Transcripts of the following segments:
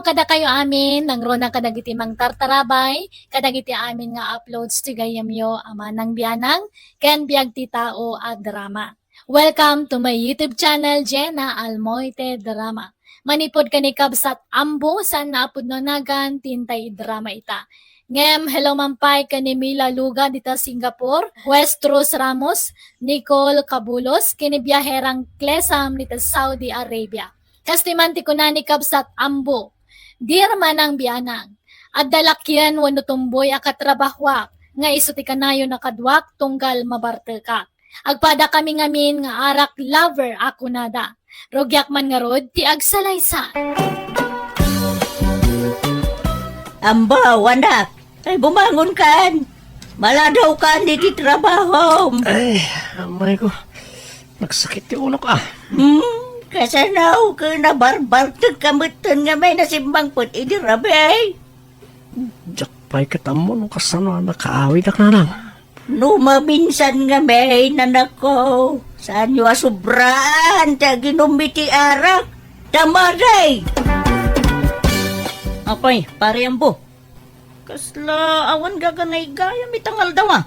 kada kayo amin, nang rona kadagiti mang tartarabay, kadagiti amin nga uploads ti gayamyo amanang bianang, ken biag ti tao at drama. Welcome to my YouTube channel, Jenna Almoite Drama. Manipod ka ni Kabsat Ambo, saan naapod no nagan, tintay drama ita. Ngem, hello mampay ka ni Mila Luga dita Singapore, Westros Ramos, Nicole Cabulos, kinibiyaherang Klesam dita Saudi Arabia. Kastimanti ko na ni Kabsat Ambo, dir man ang biyanang, at dalakyan wano tumboy akatrabahwak, nga iso ti kanayo nakadwak tunggal mabarte ka. Agpada kami ngamin nga arak lover ako nada. Rogyak man nga rod, ti agsalaysa. Ambaw, anak. Ay, bumangon kan. Maladaw ka, hindi ti trabaho. Ay, amay ko. Nagsakit yung ulo ka. Kasanaw ka na barbartag kamutan nga may nasimbang put. Idi rabi ay. Jakpay katamo nung kasano nakaawit ak na lang. Numabinsan nga may nanak ko. Saan nyo asubraan? Taginumiti arak. Tamaray. Apay, pare ambo. Kasla awan gaganay gaya mitangal daw ah.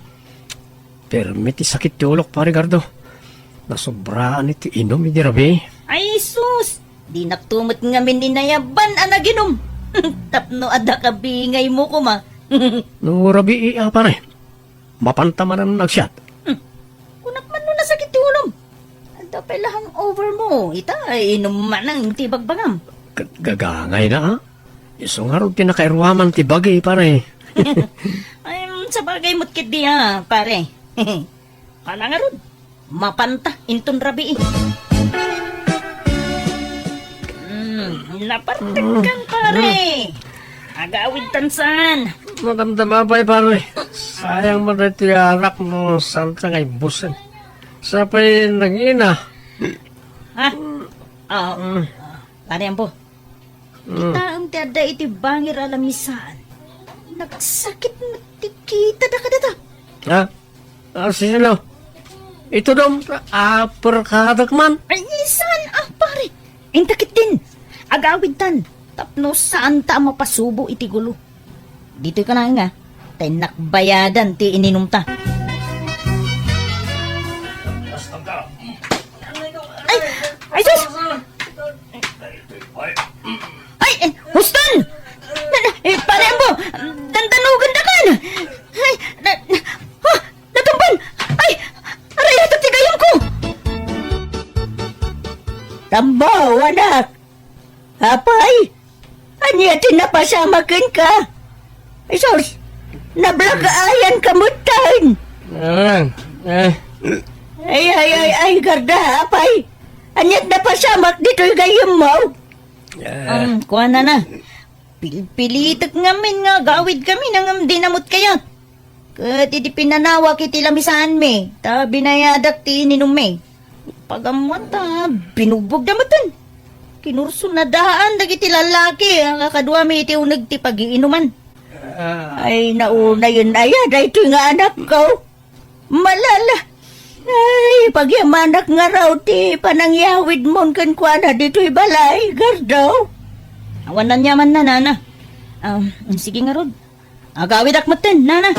Pero may ti sakit yung ulo pare Gardo. Nasobraan iti inom hindi rabi. Ay sus. Di naktumot nga mininayaban anaginom. Tapno ada kabingay mo ko ma. No rabi iya pare. Mapantaman na nagsyat. Kunak man mo nasakit yung ulom. Ada pa lahang over mo. Ita ay inom man ang tibagbagam. Gagangay na ha. Isong harap tinakairwaman ti bagay pare. Ay, sa bagay mo't kit di ha, pare. Kala nga ron. Mapanta, inton rabi eh. Napartek kang pare. Agawid tansan. Madamdama pa pare. Sayang mo na iti arak mo santa ngay busan. Sa pa'y nangina. Ha? Pare ambo. Itaang tiada iti bangir alamisan. Nagsakit na tikita da kadata. Ha? Sino? Ito daw, perkadak man. Ay, saan pare? Intakit din. Agawid tan. Tapno saan ta mapasubo iti gulo. Dito ka na nga. Tay nakbayadan ti ininom ta. Ay, sus! Ay, Huston! Pare ambo, dandanugan na kan! Ay, natumban! Ay, aray, tatigayam ko! Tambaw, anak! Apay, anya tinapasamakin ka? Ay, sos, nablagaayan kamutan! Ay, garda, apay! Anyat napasamak dito'y gayam mo? Kuha na. Pilitak ngamin nga, gawid kami nang dinamot kaya. Kat iti pinanawa kiti lamisaan me, ta binayadak ti ininom me. Pagamuan ta, binubog damatan. Kinurso na daan, dagiti lalaki, ang kakadwa me iti unag ti pag-iinuman. Ay, nauna yun aya, dahito nga anak ko. Malala. Ay, pagyamanak nga raw ti panangyawid mon kan kwa na dito'y balay, gardaw. Awan na nyaman na, nana. Sige nga rod. Agawid akmatin, nana.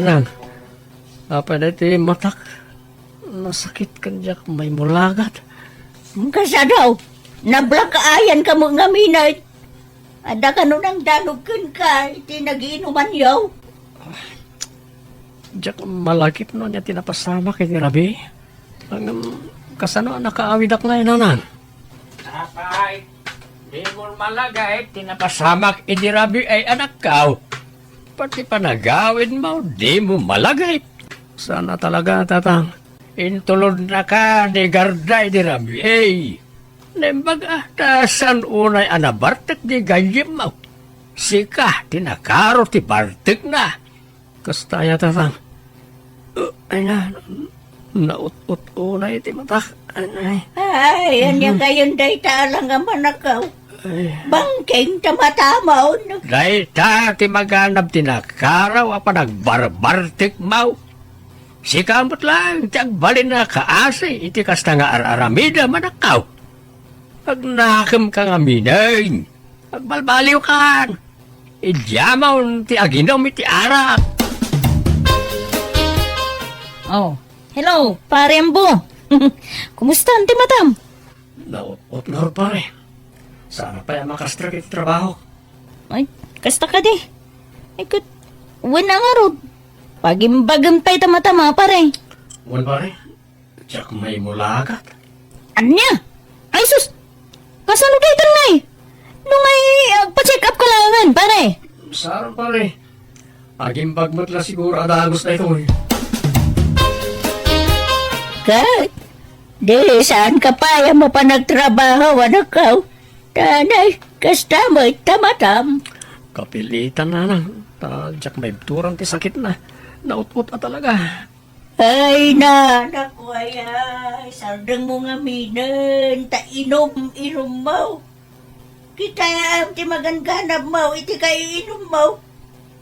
Nan, apa na iti matak? Nasakit kan jak may mulagat. Kasa daw, nablakaayan ka mo nga minay. Ada ka nun ang danugkan ka, iti nagiinuman yaw. Jak malakip no niya tinapasama kay Rabi. Ang kasano nakaawidak na inanan. Tapay, di mo malagay tinapasamak iti Rabi ay anak kao. Pati panagawin mo, di mo malagay. Sana talaga tatang. Intulod na ka ni Garda iti Rabi ay. Nembag tasan unay anabartek di gayim mo. Sika, tinakaro ti bartek na. Kastaya tatang. Ay na, naut-ut-unay iti matak. Ay, yan kayon day talang nga manakaw. Bangking tamatamaw. Day ta, ti maganap tinakaraw apa nagbarbartik mau. Si kamot lang, tiyagbalin na kaasi, iti kasta nga araramida manakaw. Pag nakam ka nga minayin. Pagbalbaliw ka. Idyamaw ti aginom iti arak. Oh, hello, pare Ambo. Kumusta, Auntie Madam? Naot na rin pare. Sana pa yung makastrak iti trabaho. Ay, kasta ka di. Ay, wala nga rod. Pagimbagam tayo tama-tama, pare. Wan pare. Tiyak may mulagat. Anya? Ay, sus! Kasano kayo ito na nung ay pa-check up ko lang, pare. Sarang pare. Agimbag matla siguro adagos na ito eh. Kat, di saan ka pa yung mo pa nagtrabaho, anak ka? Tanay, kasta mo tamatam. Kapilitan na lang. Tiyak may turang ti sakit na. Naut-ut na talaga. Ay, nanak ko ay, sardang mo nga minan, ta inom mo. Kita ti maganganap mo, iti kayo inom mo.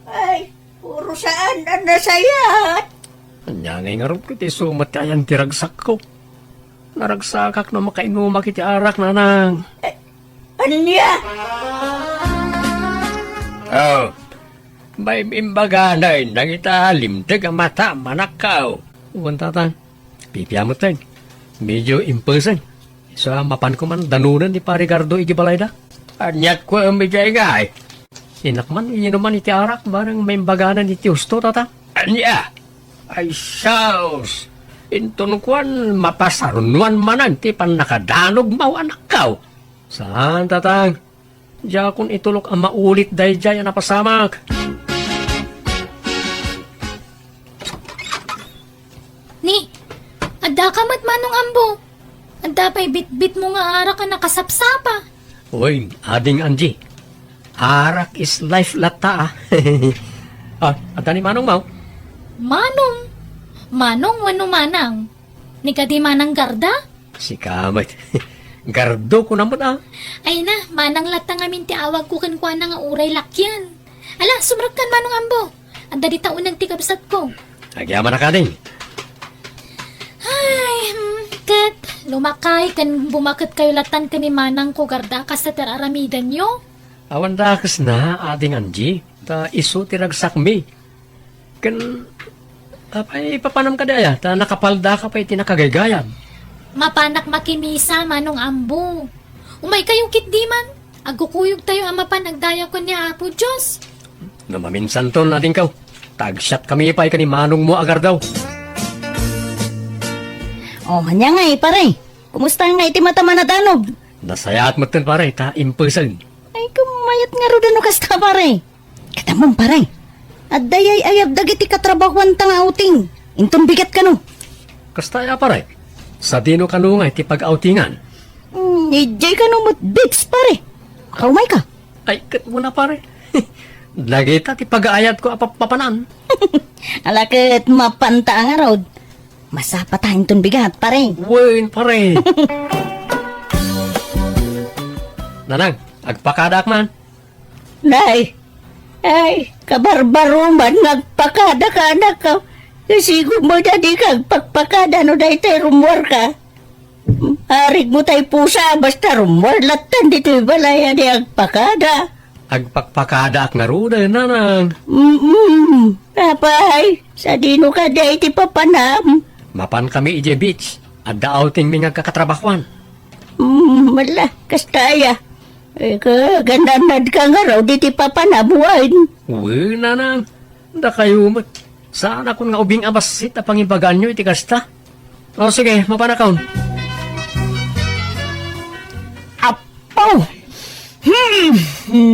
Ay, puro saan ang nasayat. Anya ngay nga rin kiti sumat ayan tiragsak ko. Naragsakak na makainumak iti arak na nang. Anya? Oh, may imbaganay nang italim taga mata manakaw. Uwan tatang, pipiyamot tayo. Medyo impulsan. So, mapan ko man danunan ni Parigardo igibalay da. Anyat ko ang bigay nga eh. Inakman, inuman iti arak, barang may imbaganan iti usto tata. Anya? Ay, saus! Intunkuan, mapasarunuan manan, ti pan nakadanog mau anak kaw. Saan, tatang? Diya kung itulok ang maulit dahi diya yan napasamak. Ni, adda ka mat manong Ambo. Adda pa'y bit-bit mo nga ara ka nakasapsapa. Uy, ading Angie. Arak is life lata ah. Adda ni Manong Mau? Manong? Manong wano manang? Ni ka di manang garda? Si Kamay. Gardo ko naman ah. Ay na, manang latang amin ti awag ko kankwa na nga uray lakyan. Ala, sumrak kan manong Ambo. Adda di taunang ti kabsat ko. Agyaman na ka din. Ay, kat, lumakay kan bumakit kayo latan ka ni manang ko garda ka sa teraramidan nyo. Awan dakas na, ading Angie. Ta iso tiragsak mi. Kan, apay papanam ka daya. Ta nakapalda ka pa iti nakagaygayan. Mapanak makimisa manong Ambo. Umay kayong kitdiman. Agkukuyog tayo ang mapanagdaya ko niya Apo Diyos. Namaminsan ton ading kaw. Tagshot kami ipay ka ni Manong mo agar daw. Oh, hanya nga pare. Kumusta nga iti mata manadanog? Nasayat mo ton pare, ta impulsan. Ay, kumayat nga ro dano kasta pare. Katamang pare. At dayay ayab dagiti katrabahuan tang outing. Inton bigat ka no. Kastaya pare. Sa dino kanungay ti pag-outingan. Ijay ka no bigs pare. Kaumay ka. Ay, kat mo na pare. Lagita ti pag-aayat ko apapapanan. Alakit mapanta nga rod. Masapatahin ton bigat pare. Wen pare. Nanang, agpakadak man. Nay, ay, kabarbaro man nagpakada ka anak ka. Kasi kung mo na di kag pagpakada no dahi tayo rumor ka. Harig mo tayo pusa basta rumor latan dito balaya di agpakada. Agpakpakadak nga ruda, nanang. Apay, sa dino ka dahi ti papanam. Mapan kami ije beach. Adda outing mi nga kakatrabahuan. Mala, kastaya. Eh, gananad ka nga raw di ti papanabuan. Uy, nanang. Da kayo mat. Saan ako nga ubing abasit na pangibagaan nyo iti kasta? O sige, mapanakaon. Apaw!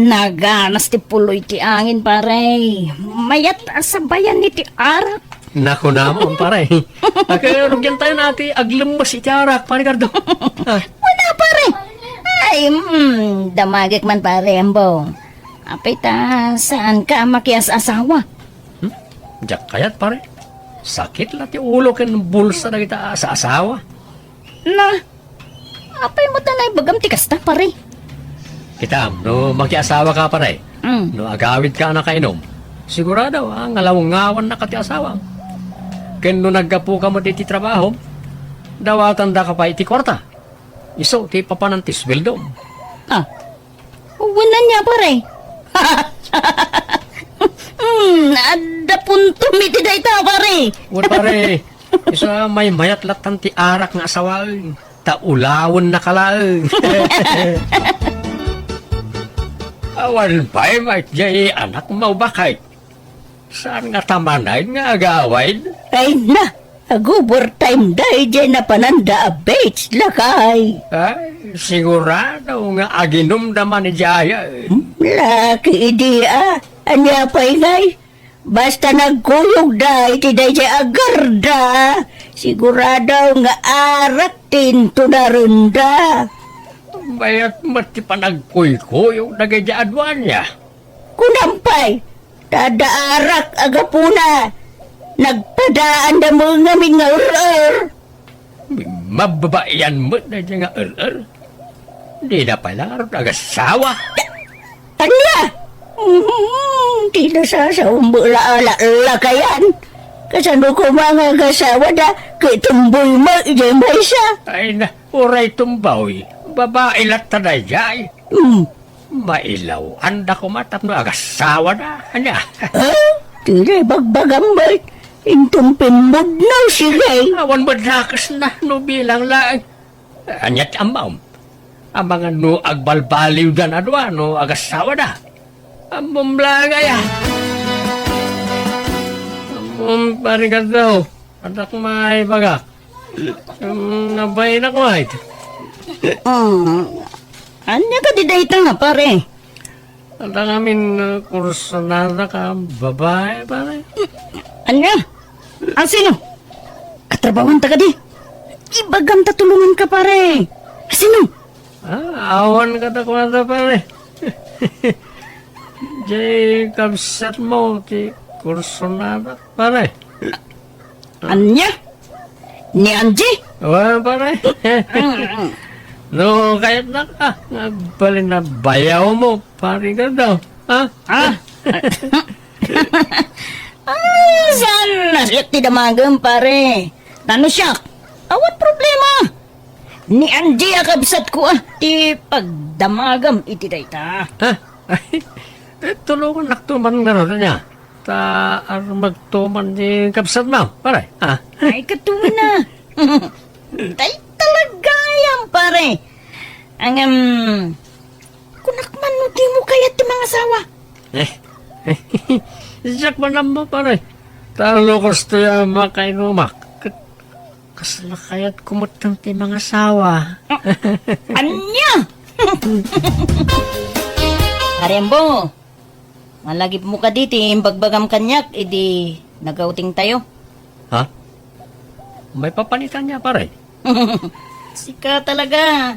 Naganas ti puloy ti angin pare. Mayat sa bayan ni ti arak. Nako naman, pare. Akarugyan tayo natin aglumbas iti arak, pare Gardo. Wala pare. Ay, damagik man pare Ambo. Apay ta, saan ka makias asawa? Diyak kayat, pare. Sakit lati ulo ken bulsa na kita sa asawa. Na, apay mo tanay bagam ti kasta pare. Kita, no makiasawa ka, pare. No agawid ka na kainom. Sigurado, ngalawang-ngawan na kati asawa. Ken no naggapu ka mo iti trabaho, dawatan da ka pa iti kwarta. Iso, ti papanantis, Wildom. Ah, wala niya pare. Ada punto miti da ita pare. Wala pare. Isa may mayat latan ti arak nga asawal. Taulawon na kalal. Awan pa'y may jay anak mo bakit? Saan nga tamanay nga agawin? Ay na, agubor time day dyan na pananda abates lakay. Ay, sigurado nga aginom naman ni Jaya. Laki idea, anya pa'y ngay. Basta nagkuyog da, iti day dyan agarda. Sigurado nga arak tinto na runda. Mayat mati pa nagkuy-kuy yung nagayadwan niya. Kunampay, tada arak agapuna. Nagpadaan na mga min nga ur-ur. Mababayan mo na dyan nga Di na pala rin nagasawa. Anya? Di na sasaumula-ala kayan. Kasano ko mga kasawa na kay tumboy mo ijay mo isa. Ay na, uray tumbawi. Babae lat tanay jay. Mailaw, anda ko matap no agasawa na. Anya? Di na bagbagambay. Intong pinmod na silay. Awan mo nakas na no bilang lang. Anyat amaw. Ang mga no agbalbaliw dan adwa no agasawa na. Amom lang ya. Amom paring ka daw. Anak may bagak. Nabay na ko ay. Anya ka di dayta nga pare? Anda ngamin kurso na ka babae pare. Anya? Ang sino? Katrabawan ta ka di? Ibagam ta tulungan ka pare. Sino? Awan ka na kumanta pare. Jay kabsat mo ti kurso na pare. Anya? Ni Angie? Wala pare. No, kahit na ka. Nagbalin na bayaw mo. Pare ka daw. Ha? Saan naslit ti damagam pare? Tano siya? Awat problema. Ni Angie akabsat ko ti pagdamagam iti dayta. Ha? Ay, tulungan naktuman na rin niya. Ta magtuman ni kapsat mo. Pare. Ha? Ay katuwi na. Day talaga yan pare. Ang kunakman mo di mo kaya ti mga asawa. Siyak man lang mo pare. Talo gusto yung makainumak. Kasala kaya't kumutang ti mga sawa. Anya? Arembo, malagi mo ka diti, imbagbagam kanyak, edi nagauting tayo. Ha? May papanitan niya pare. Sika talaga.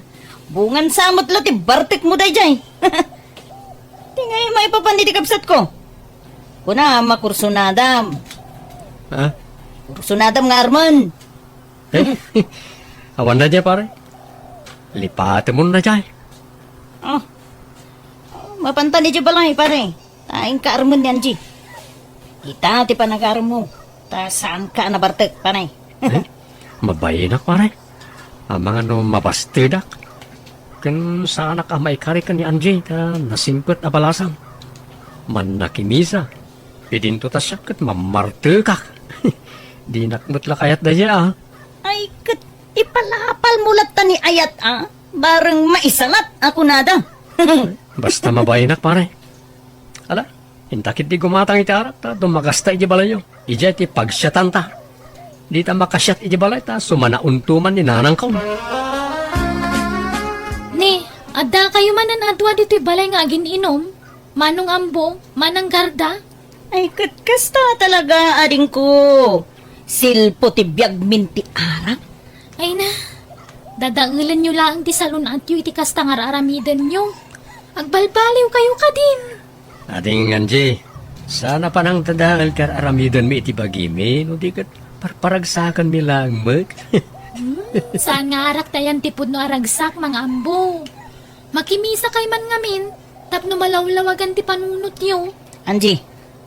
Bungan samot lati, bartik mo day jay. Di nga yung may papanditi kapsat ko. Kuna, makursunadam. Ha? Kursunadam nga Arman. Awan na dyan pare. Lipatin mo na dyan. Oh. Mapanta ni balay pare. Taing ka Arman yan, G. Kita ti panagaram mo. Ta saan ka nabartek, panay. Mabayinak pare. Ang mga no mabastidak. Kan sa anak may kari ka ni Angie ka nasimpet na balasam. Man nakimisa. Pidinto ta siya kat mamarte ka. Di nakmutla kayat na siya Ay, kat ipalapal mulat ta ni Ayat, Barang maisalat ako nada. Basta mabayinak pare. Ala, hintakit di gumatang iti arak ta. Dumagasta iti balay nyo. Ija iti pagsyatan ta. Di ta makasyat iti balay ta. Sumanauntuman ni nanang kaon. Ni, adda kayo manan adwa dito'y balay nga agin inom. Manong ambo, manang garda. Ay, kat kasta talaga, ading ko. Silpo ti biyag minti arak. Ay na, dadangilan nyo lang ti salon at yu iti kasta nga aramidan nyo. Agbalbaliw kayo kadin. Ating Angie, sana pa nang tadaan ka aramidan mi iti bagimi. No di kat parparagsakan mi lang mag. Saan nga arak tayan tipod no aragsak mga ambo. Makimisa kay man ngamin, tapno malawlawagan ti panunot yo. Angie,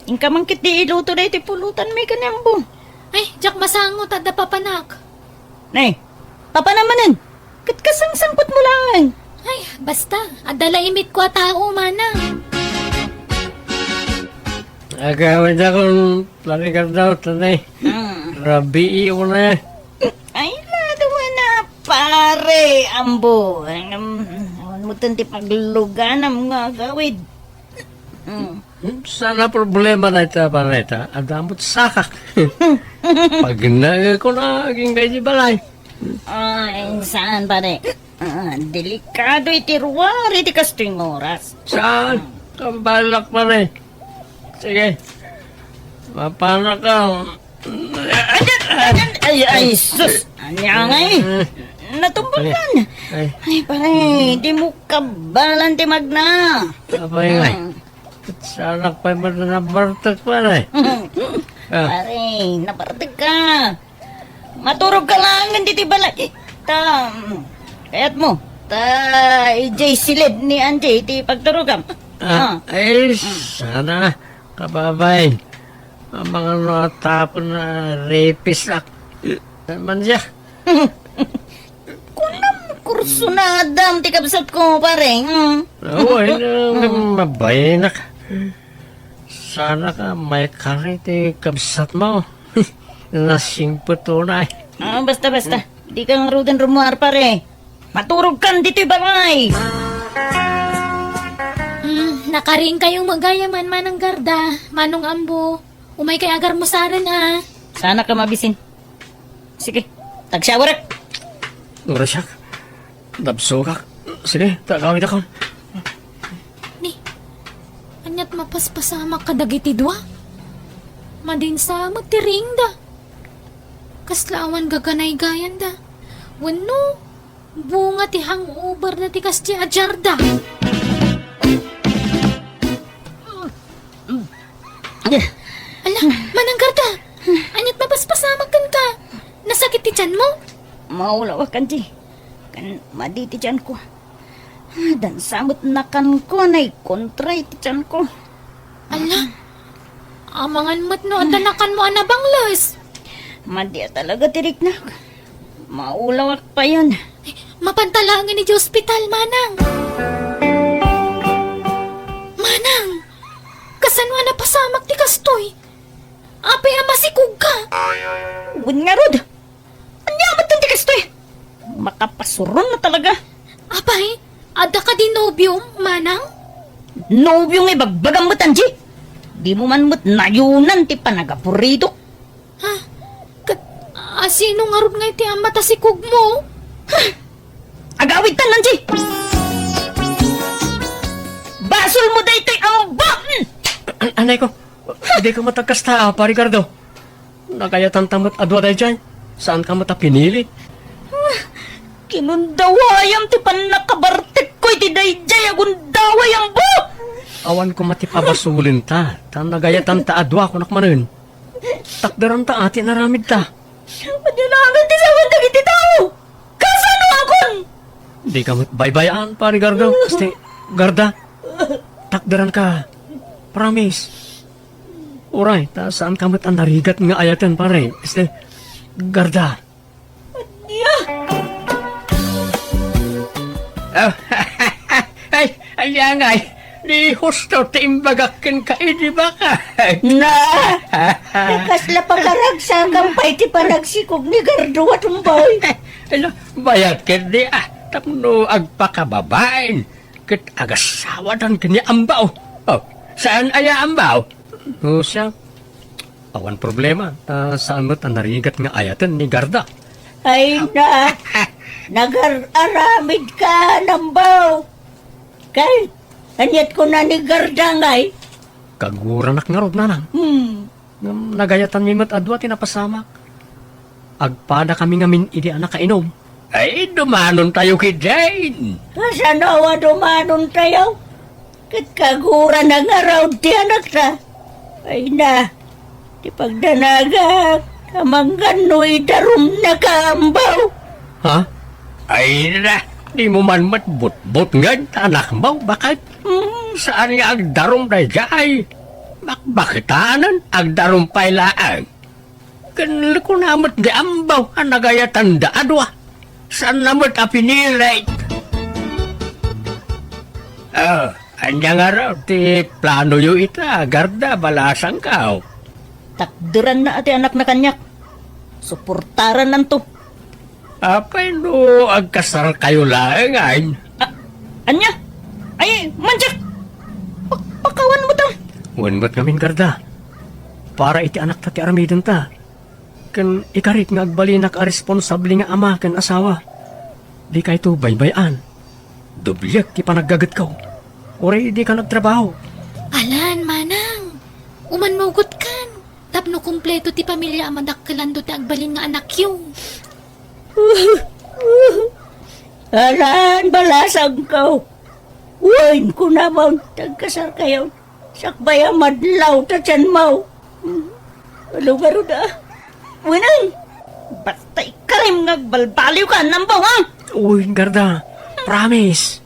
ingka mangkit di iluto na iti pulutan may kanyambo. Ay, jak masangot at papanak. Nay, papa namanin. Kat kasangsangkot mo lang. Ay, basta. Adala imit ko tao, manang. Agawin akong panikan daw, tanay. Rabi ko na. Ay, ladawa na, pare, ambo. Awan mo tanti pagluganam nga gawid. Sana problema na ito, paneta. Adamot sakak. Pag ko na, aging kayo balay. Ay, saan, pare? Delikado itiruwari di kasting oras. Saan? Kambalak pa rin. Sige. Mapana ka. Ay, sus! Anya nga eh. Natumbakan. Ay, pare, di mo kabalan ti magna. Abay nga. Sana pa mo na nabartak pa rin. Pare, napartig ka. Maturog ka lang, hindi ti balay. Kaya't mo, ijay silid ni Anjay, ti pagturugam. Ay, sana. Kababay. Ang mga natapon na rapist ak. Naman siya. Kunam kurso na adam, ti kabsat ko, pare. Oo, ay mabay na ka. Sana ka may karite kabsat mo. Nasing tunay. Basta. Di kang ruden rumuar, pare. Maturog kan dito'y balay. Nakaring kayong magayaman, manang garda. Manong ambo. Umay kay agar mo saran, ha. Sana ka mabisin. Sige, tag-shower. Urasyak. Dabsokak. Sige, tagawin ako. Ni, anyat mapaspasama ka dagiti dua. Madin sa magtiring da. Kaslawan gaganay gayan da. Wano, bunga ti hangover na ti kasti ajarda. Ala, manang garda. Anyat mapaspasama kan ka. Nasakit ti tiyan mo? Maulawa kan di. Kan maditi dyan ko. Dan samot na kan ko na kontray ti dyan ko. Ala, amangan mo't no, adanakan mo anabanglas. Madya talaga tirik na. Maulawak pa yun. Mapantalangin ni di ospital, manang. Manang, kasanwa na pasamak ti kastoy. Apay amasikog ka. Bun nga rod. Anyamat ng tikas to eh. Makapasuron na talaga. Apay, ada ka di nobyong, manang? Nobyo nga bagbagang mo tanji. Di mo man mo't nayunan ti panagapurido. Ha? Sino nga rod nga iti amatasikog mo? Agawid tan nanji. Basol mo da ito'y ang bakn. Anay ko, hindi ko matagkasta, pa Ricardo. Nakayatan tamot adwa tayo dyan. Saan ka mata pinili? Kinundawayam ti panakabartek ko iti dayjay agundawayam bo. Awan ko matipabasulin ta. Nagayatan ta adwa ko nakmanin. Takdaran ta ati naramid ta. Madilangan ti sawan dagiti tao. Kasano akon? Di ka baybayaan, pa Ricardo. Kasi, garda, takdaran ka. Promise. Uray, ta saan ka mat ang narigat nga ayatan, pare? Kasi, garda. Ay, ayangay. Di husto tiimbagakin ka, di ba ka? Na! Nakasla pa karagsa kampay ti panagsikog ni Gardo at umbay. Ala, bayat ka di tapno agpakababain. Kit agasawa dan kini ambaw. Oh, saan aya ambaw? O siya, awan problema. Saan mo narigat nga ayatan ni Garda? Ay na! Nag-aramid ka, nambaw. Kay, anyat ko na ni Garda ngay. Kaguranak nga rod nanang. Nagayatan mi mat adwa tinapasamak. Agpada kami ngamin idi anak kainom. Ay, dumanon tayo kay Jane. Kasanawa dumanon tayo. Kagura na nga raw di anak na. Ay na, di pagdanagak. Amanggan no idarum na kaambaw. Ha? Ay na, di mo man matbut-but nga anak mo. Bakit? Saan nga agdarom na jay? Bakitanan agdarom pailaan. Kanil ko namat di ambaw ang nagayatan da adwa. Saan naman ka pinilit? Anya nga raw, ti plano yu ita, garda, balasang ka. Takdiran na ati anak na kanyak. Suportaran nan to. Apay no, agkasar kayo lang ay. Anya? Ay, manjak! Pakawan mo to. Wanbat kaming garda. Para iti anak ta ti aramidon ta. Kan ikarit nga agbalinak a responsable nga ama kan asawa. Di ka ito baybayan. Dublyak ti panaggagat ka. Oray di ka nagtrabaho. Alan, manang. Umanmugot kan. Tapno kumpleto ti pamilya amanakkalando ti agbalin nga anak yung. Aran, balasag ka. Uwain ko na bang tagkasar kayo. Sakbaya madlaw ta tiyan mo. Alugaro da. Winang, basta ikarim nga balbaliw ka nambaw ha. Uy, garda. Promise.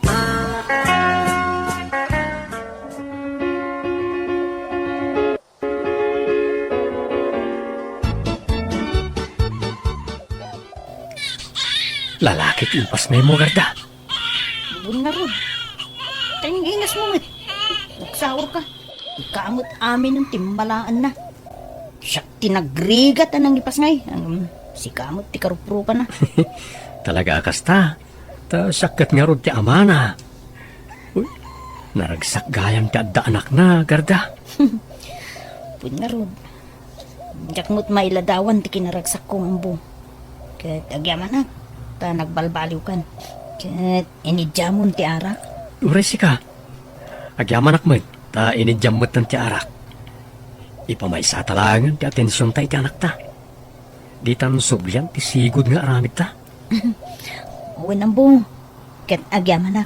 Lalaki timpas na mo, garda. Bunaro. Kayong ingas mo eh. Nagsaur ka. Ikamot amin ng timbalaan na. Siya tinagrigat anang ipas ngay. Si kamot ti karuprupa na. Talaga akas ta. Ta sakit nga rod ti amana. Uy, naragsak gayam ti adda anak na, garda. Bunaro. Jakmot mailadawan ti kinaragsak kong ambo. Kat agyaman na. Ta nagbalbaliw kan. Kat inidjamon ti arak. Uresi ka. Agyaman akmet. Ta inidjamot ng ti arak. Ipamaysa talangan ti atensyon ta iti anak ta. Di tan subyan ti sigod nga aramid ta. Uwan ambo. Kat agyaman na.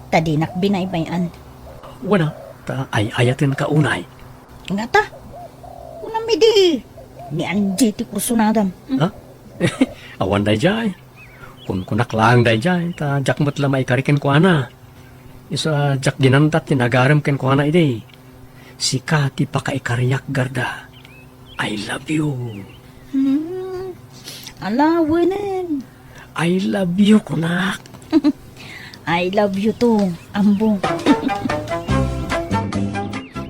Tadinak binaybayan. Wana, ta ay ayatin ka unay. Nga ta. Unang midi. Ni Anji ti kursunadam. Ha? Awan day jay. Kung kunak lang day jay, ta jakmot lamay karikin ko ana. Isa jak ginantat tinagaram ken ko ana ide. Sika ti pakaikariyak garda. I love you. Alawanan. I love you, kunak. I love you too, ambo.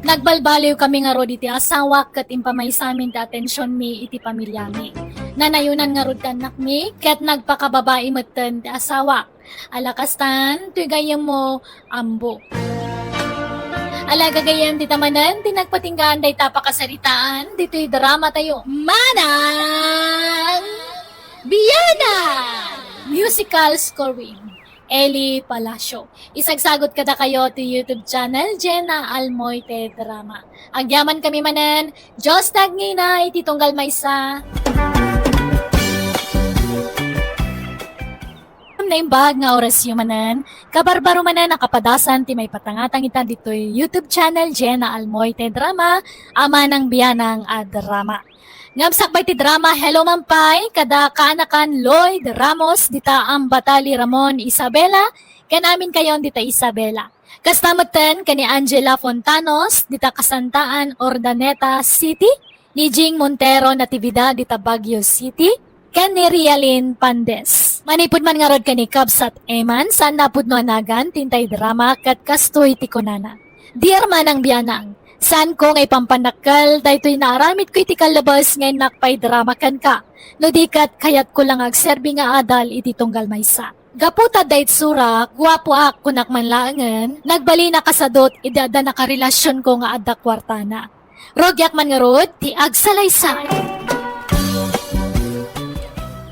Nagbalbaliw kami nga rod iti asawa kat impamay sa amin ti atensyon mi iti pamilya mi. Nanayunan nga rod anak mi kat nagpakababae matan ti asawa. Alakastan, tuy gayam mo, ambo. Alaga gayam ti tamanan, ti nagpatinggaan day tapakasaritaan, dito'y drama tayo. Manang Biyana! Musical scoring. Eli Palacio. Isagsagot kada kayo to YouTube channel, Jenna Almoite Drama. Agyaman kami manan, Diyos tagngina, ititunggal maysa. Naimbag nga orasyon manan, kabarbaro manan nakapadasan ti may patangatang ita dito'y YouTube channel, Jenna Almoite Drama, ama ng biyanang drama. Ngamsak ti drama, hello mampay, kada kaanakan Lloyd Ramos, dita ang Batali Ramon Isabela, kanamin kayon dita Isabela. Kastamatan kani Angela Fontanos, dita Kasantaan Ordaneta City, ni Jing Montero Natividad, dita Baguio City, kan ni Rialin Pandes. Manipod man nga rod kani Kabsat Eman, saan napod no anagan, tintay drama, kat kastoy tikonana. Dear manang biyanang, saan ko ngay pampanakal, dahito'y naaramit ko iti kalabas ngay nakpay drama kan ka. No dikat kayat ko lang agserbi nga adal iti tunggal maysa. Gaputa dahit sura, guwapo ak kunak manlaangan, nagbali na kasadot idada nakarelasyon ko nga adda kwartana. Rogyak man nga rod, ti agsalaysay.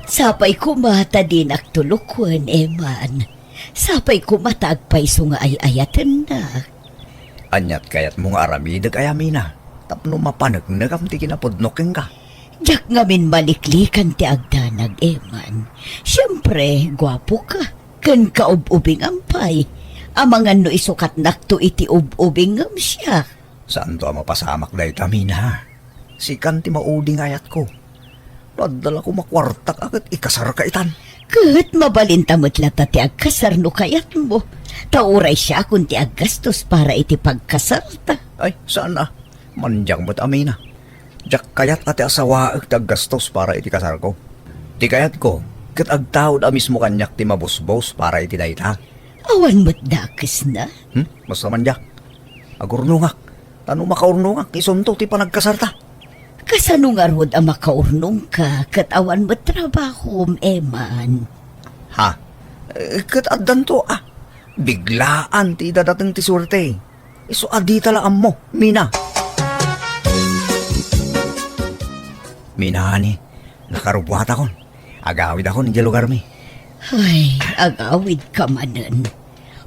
Sapay kumata din aktulukwan, Eman. Sapay kumata agpaiso nga ay-ayatan na. Anyat kayat mong aramidag ayamina. Tapno mapanag nagam ti kinapodnoking ka. Jak ngamin maliklikan ti agdanag, Eman. Siyempre, gwapo ka. Kan kaub-ubing ampay. Amangan no isukat nakto iti ub-ubing ngam siya. Saan to mapasamak dahi tamina? Sikan ti mauding ayat ko. Nadala ko makwartak agad ikasar ka itan. Kat mabalintamot lata ti agkasar no kayat mo. Tauray siya kung ti aggastos para iti pagkasar ta. Ay, saan na? Manjang mo't amina. Jak kayat ati asawa ag taggastos para iti kasar ko. Ti kayat ko, kat agtaw da mismo kanyak ti mabusbos para iti dayta. Awan mo't dakis na. Basta man jak. Agurnungak. Tano makaurnungak, isunto ti panagkasarta. Kasano nga rod ang makaurnong ka, kat awan mo't trabaho, eman. Ha? Kat addan to, biglaan ti dadating ti surte. Iso adi talaan mo, Mina. Mina, ani, nakarubwat akon. Agawid ako ni lugar mi. Ay, agawid ka manan.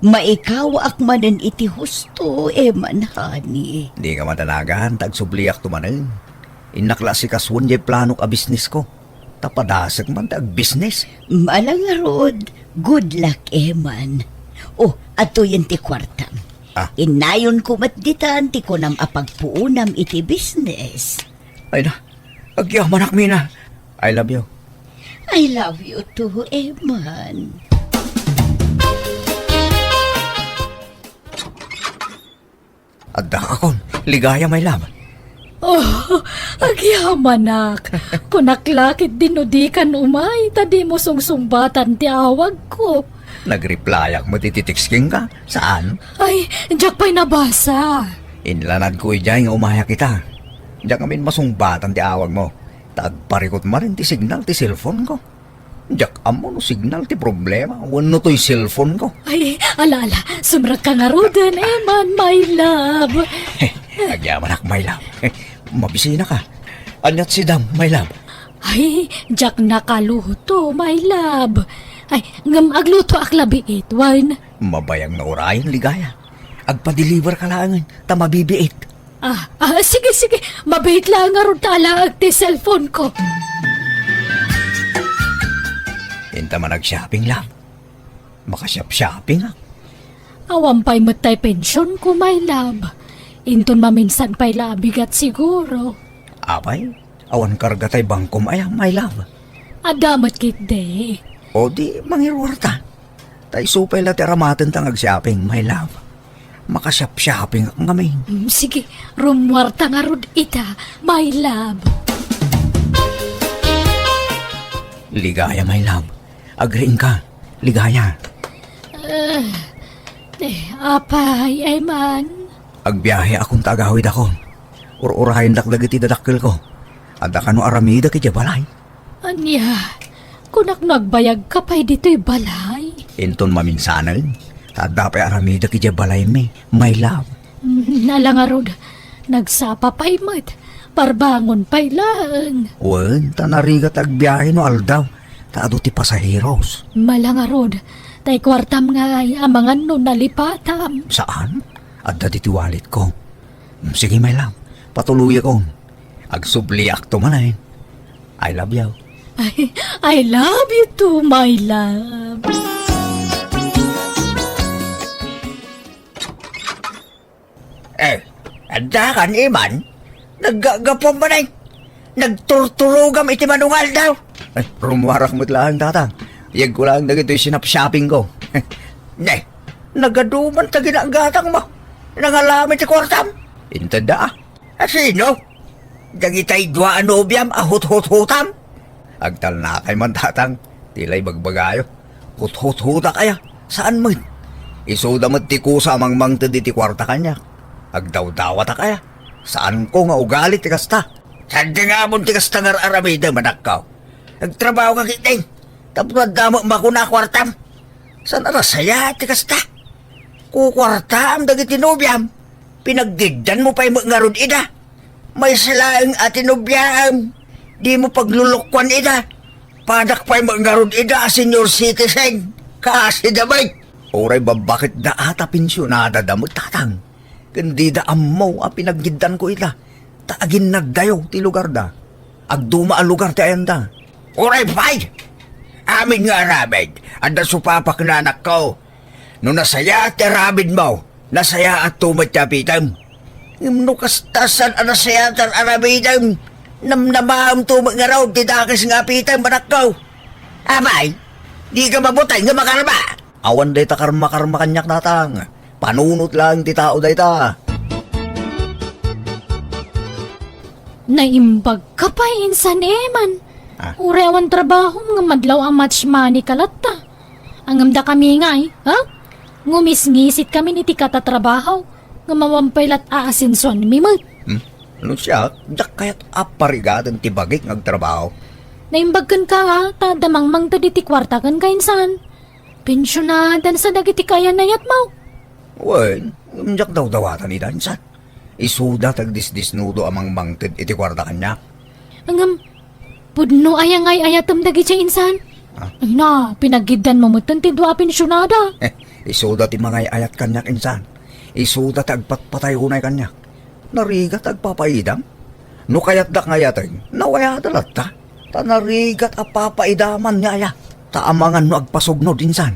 Maikaw ak manan iti husto, eman, hani. Di ka matanagan, tagsubliak tumanin. Inakla si kaswan jay planok a business ko. Tapadasag man tag business. Malang rod, good luck, eman. Oh, ato yan ti kwartam. Inayon ko matditan ti ko nam apagpuunam iti business. Ay na, agyaman ak, Mina. I love you. I love you too, eman. Adda akon, ligaya may love. Oh, agyamanak. Punaklakit dinudikan umay, tadi mo sungsumbatan ti awag ko. Nag-reply mo tititiksking ka. Saan? Ay, diyak pa'y nabasa. Inlanad ko ijay nga umaya kita. Diyan kami masungbatan ti awag mo. Tagparikot ma rin ti signal ti cellphone ko. Diyak amo no signal ti problema. Wano to'y cellphone ko. Ay, ala, sumrak ka nga rodan, eman, my love. Agyaman ak, my love. Mabisina ka. Anyat si Dam, my love. Ay, diyak nakaluto, my love. Ay, ngam agluto ak labiit, wan. Mabayang na orayan ligaya. Agpa-deliver ka lang, ta mabibiit. Sige, mabait lang nga ron tala ag ti cellphone ko. Inta man nag-shopping lang. Makashop-shopping ah. Awan pa'y matay pensyon ko, my love. Inton maminsan pa'y labigat siguro. Apay, awan karga tay bangkom ayang, my love. Adamat kit day. O di, mangirwarta. Tay supay la teramaten tang ag-shopping, my love. Makashop-shopping ang ngamin. Sige, rumwarta nga rod ita, my love. Ligaya, my love. Agreeing ka. Ligaya. Apay, ay man. Agbiyahe akong tagawid akon. Ur-urahin dakdag iti dadakkel ko. Adda ka no aramida ki balay. Anya, kunak nagbayag ka pa'y dito'y balay. Inton maminsanan. Adda pa'y aramida ki balay mi, my love. Nala nga rod, nagsapa pa'y mat. Parbangon pa'y lang. Wen, tanarigat agbiyahe no aldaw. Taado ti pasaheros. Malangarod, tay kwartam nga ay amangan no nalipatam. Saan? Adda diti wallet ko. Sige, my love. Patuloy akong. Agsubliak to manay. I love you. I love you too, my love. Adda kan iman? Naggagapon ba na nagturturugam iti manungal daw. Rumarak mo't lang, tatang. Iyag ko lang na ito'y sinap-shopping ko. Nagaduman ta ginagatang mo. Nangalamit sa kwartam. Intada. Sino? Dagitay dua anobyam ahut-hut-hutam. Agtal na kay man, tatang. Tilay bagbagayo. Hut-hut-huta kaya. Saan mo? Isuda mo't tikusa mang tadi ti kwarta kanya. Agdaw-dawa ta kaya. Saan ko nga ugalit tikasta? Saan nga mo tikasta nga aramida manakaw? Nagtrabaho ka kiting. Tapos damo makuna kwartam. Saan arasaya tikasta? Kukwartam dagit tinubyam. Pinagdidyan mo pa'y mga rod ida. May salaang atinubyam. Di mo paglulukwan ida. Padak pa'y mga rod ida, senior citizen. Kasi damay. Oray ba bakit da ata pensyonada damot tatang? Kundi da ammo a pinagdidyan ko ida. Taagin na dayo ti lugar da. Agduma ang lugar ti ayanda. Oray pa'y. Amin nga rabid. Anda supapak na anak ko. No nasaya at rabid mo, nasaya at tumatyapitam. No kastasan ang nasaya at arabidam, namnamaham tumat nga raw, tidakis nga pitam, anak ko. Abay, di ka mabutay nga makarma. Awan day ta karma-karma kanyak natang. Panunot lang ti tao day ta. Naimbag ka pa insan eman. Ure awan trabaho nga madlaw ang much money kalata. Ang amda kami nga ha? Ngumis-ngisit kami ni ti katatrabaho nga mawampay lat aasinson mimot. Ano siya? Dak kaya't aparigadan ti bagik ngagtrabaho. Naimbagkan ka ha, tadamang tadi ti kwarta kan kainsan. Pensyonadan sa dagiti kaya nayat mo. Wen, umjak daw dawatan ni Dansan. Isuda tagdisdisnudo amang mangted iti kwarta kanya. Angam, pudno ayangay ayatam dagiti insan. Ay na, pinagidan mo mutan ti dua pensyonada. Isuda ti mga ayat kanya insan. Isuda tagpatpatay hunay kanya. Narigat agpapaidam. No kayat dak ngayatin, nawaya dalat ta. Ta narigat apapaidaman niya aya. Ta amangan no agpasugno dinsan.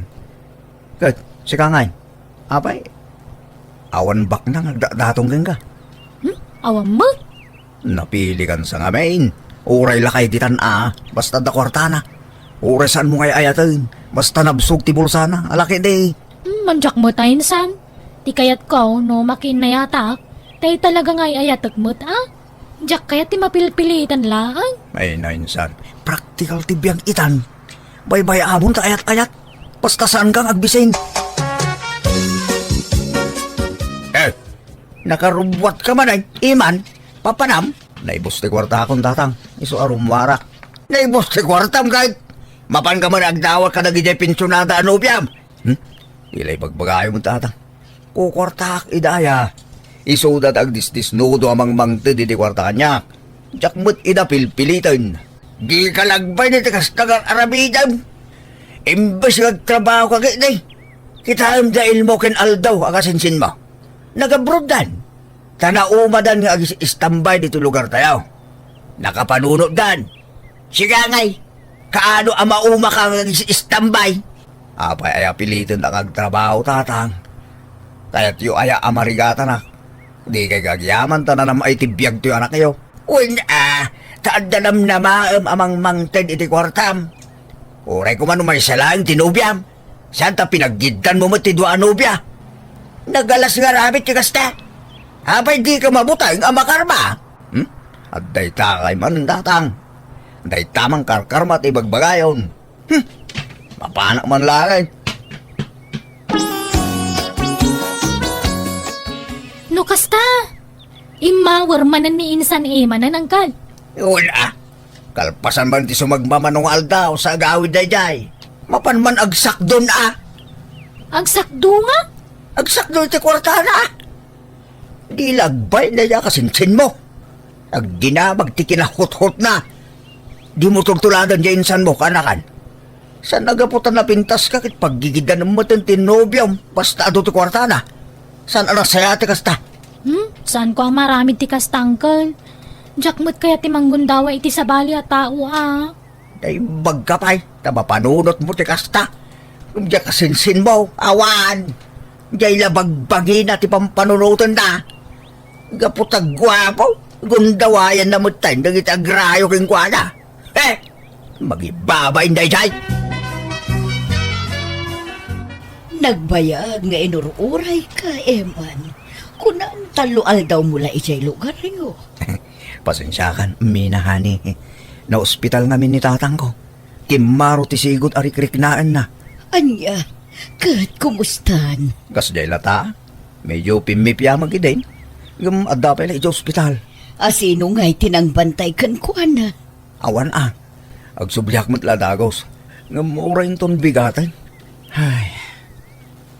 Kat, sika ngay. Apay, awan bak na ngagdatong ka. Awam mo? Napili kan sa ngamin. Uray lakay ditan basta da kwartana. Uray saan mo ngay ayatin, basta nabsog ti bulsana, alaki day. Manjak mo tayo insan. Ti kayat ko, no makin na yatak. Tayo talaga ngay ayatak mo't Diyak kaya ti mapilpilitan lang. Ay na insan, practical ti biyang itan. Bay-bay amon ta ayat-ayat. Basta saan kang agbisin. Nakarubuat ka man ay, iman, papanam. Naibos ti kwarta akong tatang, iso arumwarak. Naibos ti kwartam kahit mapan ka man agdawat ka nagijay pensyonada anubyam. Ilay bagbagayo mo tatang. Kukwartak idaya. Isudat agdisdisnudo amang mangte di kwarta kanya. Jakmut idapilpilitan. Di ka lagbay ni tikastagang arabidan. Imbes nagtrabaho ka kitay. Kitayam dahil mo ken aldaw agasinsin mo. Nagabrodan. Tanaumadan nga istambay dito lugar tayo. Nakapanunod dan. Siga ngay. Kaano ang mauma ka nga istambay? Apay ay pilitin ang agtrabaho tatang. Kaya't yu aya amarigata na. Di kay gagyaman ta na ay tibiyag to anak kayo. Uy taaddanam na maam amang mangted iti kwartam. Uray ko man umay salang tinubyam. Saan ta pinaggidan mo ti dua anubya? Nagalas nga rabit kasta. Apay di ka mabutay ang makarma. At day takay man datang. Day tamang karkarma ti bagbagayon. Mapanak man langay. No kasta. Imawar manan ni insan manan angkal. Wala. Kalpasan man ti sumagmamanong aldaw sa agawid dayjay. Mapan man agsak doon Agsakdo nga? Agsak doon ti kwartana. Di lagbay na niya kasinsin mo. Agdinamag ti kinahot-hot na. Di mo tugtuladan niya insan mo kanakan. Saan nagaputan na pintas ka kit paggigidan mo tinobyam basta ado ti kwartana. Saan anak sayate kasta? Saan ko ang marami ti kastangkal? Jakmut kaya ti manggundawa iti sabali at tao Day bagkapay, tabapanunot mo ti kasta. Diya kasinsin mo, awan. Diya ilabagbagi na ti pampanunutan na. Gaputag gwapo, gundawayan na mo tayo, nagit agrayo king kwa magibabay na jay. Nagbayag nga inururay ka, Eman. Kunaan talual daw mula ijay lugar ringo. Pasensyakan, minahani. Na ospital namin ni tatang ko. Kimaro ti sigod arikriknaan na. Anya, kat kumustan? Kasday lata, medyo pimipya magidain. Gum adapay na iti ospital. Asino nga'y tinangbantay kan kuana? Awan agsubyak mo't ladagos. Ngam urayin ton bigatan. Ay,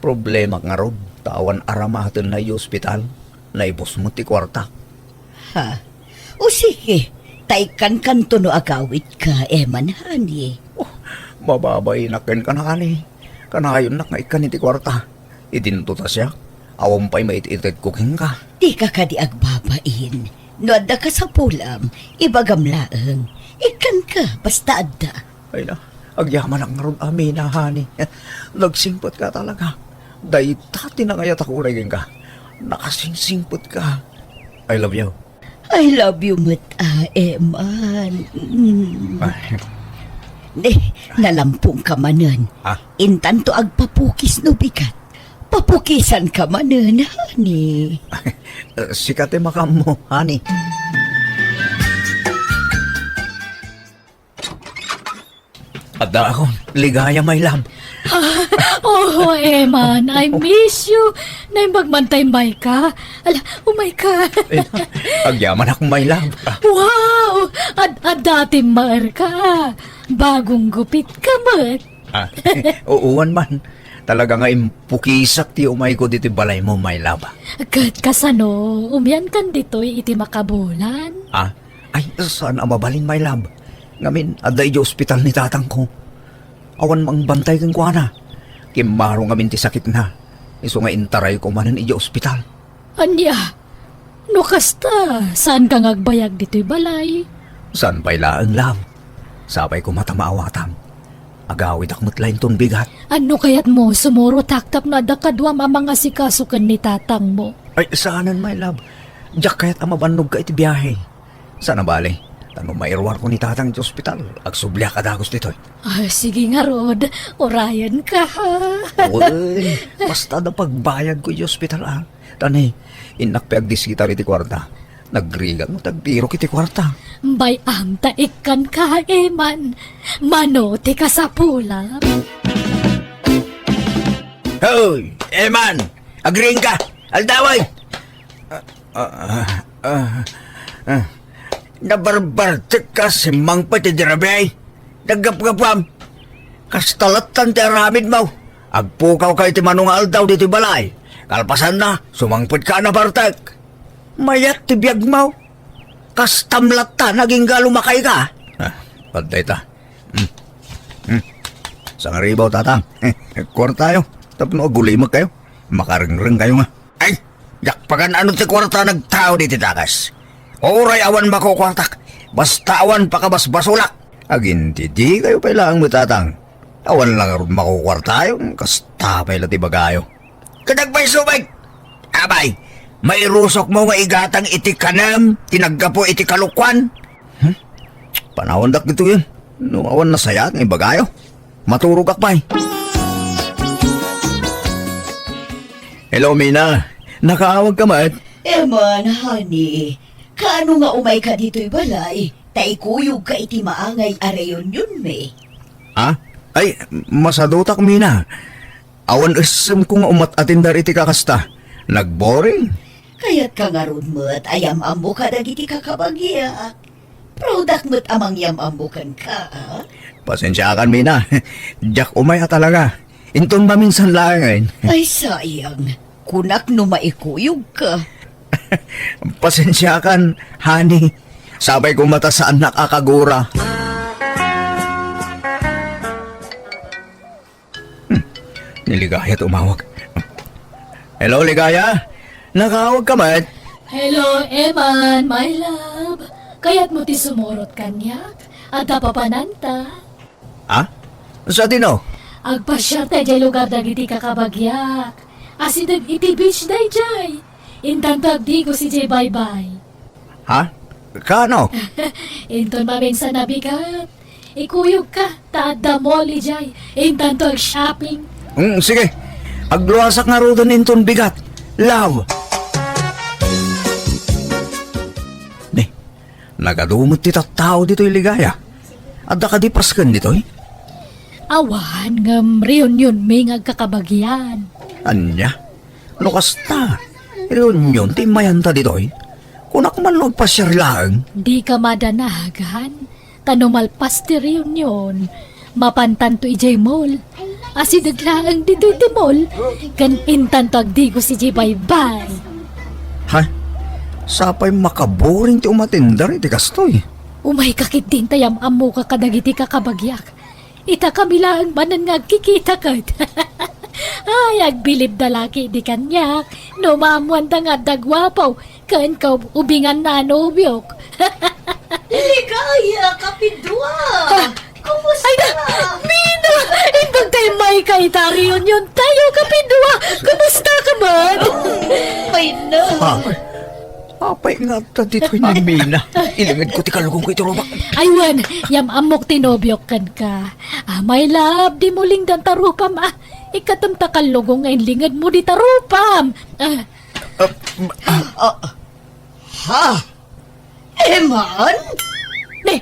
problema nga rod. Tawan aramatin na iti ospital. Naibos mo ti kwarta. Ha? O sige, taykan kanto no agawit ka, Eman, hani. Mababay na ken kanakani. Kanayon na nga ikan iti kwarta. Itinto ta siya. Awang pa'y mait-ited cooking ka. Di ka ka di agbabain. No adda ka sa pulam, ibagamlaang. Ikan ka, basta adda. Ay na, agyaman ang ron amin na, honey. Nagsingpot ka talaga. Daytati na ngayat ako uragin ka. Nakasingsingpot ka. I love you. I love you, Eman. Nalampung ka manan. Intanto agpapukis no bigat. Papukisan ka manan, honey. Sikate makam mo, honey. At akong ligaya, my love. Oh, Eman, I miss you. Nay magmantay-may ka. Ala, umay ka. Agyaman akong my love. Wow! At dati maar ka. Bagong gupit ka, mat. Uuwan man. Talaga nga impukisak ti umay ko dito balay mo, my love. Kat kasano, umyan kan dito'y iti makabulan. Ay, saan ang mabalin, my love? Ngamin, aday di ospital ni tatang ko. Awan mang bantay kang kuana. Kimaro ngamin ti sakit na. Iso nga intaray ko manan iji ospital. Anya, no kasta, saan ka ngagbayag dito'y balay? Saan pa'y laang, love? Sabay ko mata maawatam. Agawid akmat lain ton bigat. Ano kaya't mo sumuro taktap na dakadwa mamang asikasukan ni tatang mo? Ay, saanan, my love? Diyak kaya't amabanog ka iti biyahe. Sana bale? Tanong mairwar ko ni tatang sa ospital. Agsublia ka dagos dito. Ay, sige nga, Rod. Orayan ka, ha? Uy, basta na pagbayad ko yung ospital, Tani, inakpeag disita iti kwarta. Nagrigan mo tagpiro kiti kwarta. Bay amta ikan ka, Eman. Manote ka sa pula. Hoy, Eman! Agring ka! Aldaway! Nabarbartik ka si Mang Pati Dirabay. Nagapgapam. Kastalatan ti aramid mo. Agpukaw kay ti manong aldaw dito balay. Kalpasan na, sumangpit ka na bartek. Mayat ti biyag mo. Kastamlat ta, naging galumakay ka. Paday ta. Sang ribaw tatang. Kwarta tayo. Tapno agulimag kayo. Makaring-ring kayo nga. Ay, yakpagan ano ti kwarta nagtao dito takas. Oray awan ba ko kwartak? Basta awan pa ka basbasulak. Aginti di kayo pailangang mutatang. Awan lang ron makukwarta yung kasta pala ti bagayo. Kadagbay subay! Abay, may rusok mo nga igatang iti kanam, tinaggapo iti kalukwan. Panawandak dito yun. Nung awan na saya ng bagayo. Maturog akbay. Hello, Mina. Nakaawag ka mat? Eman, honey. Kaano nga umay ka dito'y balay? Taikuyog ka iti maangay arayon yun, me. Ay, masadutak, Mina. Awan isam ko nga umat-atindar iti kakasta. Nagboring. Kaya't ka nga ron mo't ayam ambo ka dagiti kakabagya. Product mo't amang yam ambukan ka, Pasensya kan, Mina. Diyak umaya talaga. Inton ba minsan langin? Ay, sayang. Kunak no maikuyog ka. Pasensya kan, honey. Sabay ko mata sa anak akagura. Niligaya tumawag. Hello, Ligaya? Nakawag ka mat? Hello, Eman, my love. Kaya't mo ti sumurot kanyak. At papananta. Sa tino? Agpasyar tayo jay lugar dagiti kakabagyak. Asidag iti beach day jay. Intanto agdi ko si Jay bye-bye. Kano? Inton maming sa nabigat. Ikuyog ka, taada moli jay. Intanto ag shopping. Sige. Agluwasak nga rodan inton bigat. Love. Nagadumot ti tao dito'y Ligaya. Adda ka di paskan dito'y? Awan ngam reunion may ngagkakabagyan. Anya? No kasta? Reunion ti mayanta dito'y? Kunak man magpasyar lang. Di ka madanagan. Tanumalpas ti reunion. Mapantan to ijay mall. Asidaglaang dito'y ti mall. Kan intanto agdi ko si Jay bye-bye. Sapay makaboring ti umatindar iti kastoy. Umay kakit din tayam amo ka kadagiti kakabagyak. Ita kamilaan manan nga kikita kat. Ay, agbilib da laki di kanyak. No maamuan da nga dagwapaw. Kan ka ubingan na nobyok. Ligaya, kapidwa! Kumusta? Ay na, Mina! Intag tayo may kaitariyon yun tayo kapidwa. Kumusta ka man? May na. Apay nga ta dito'y ni Mina. Ilingid ko ti kalugong ko ito robak. Aywan, yam amok tinobyok kan ka. My love, di muling dan tarupam. Ikatamta kalugong ngayon lingad mo di tarupam. Eman? Ne,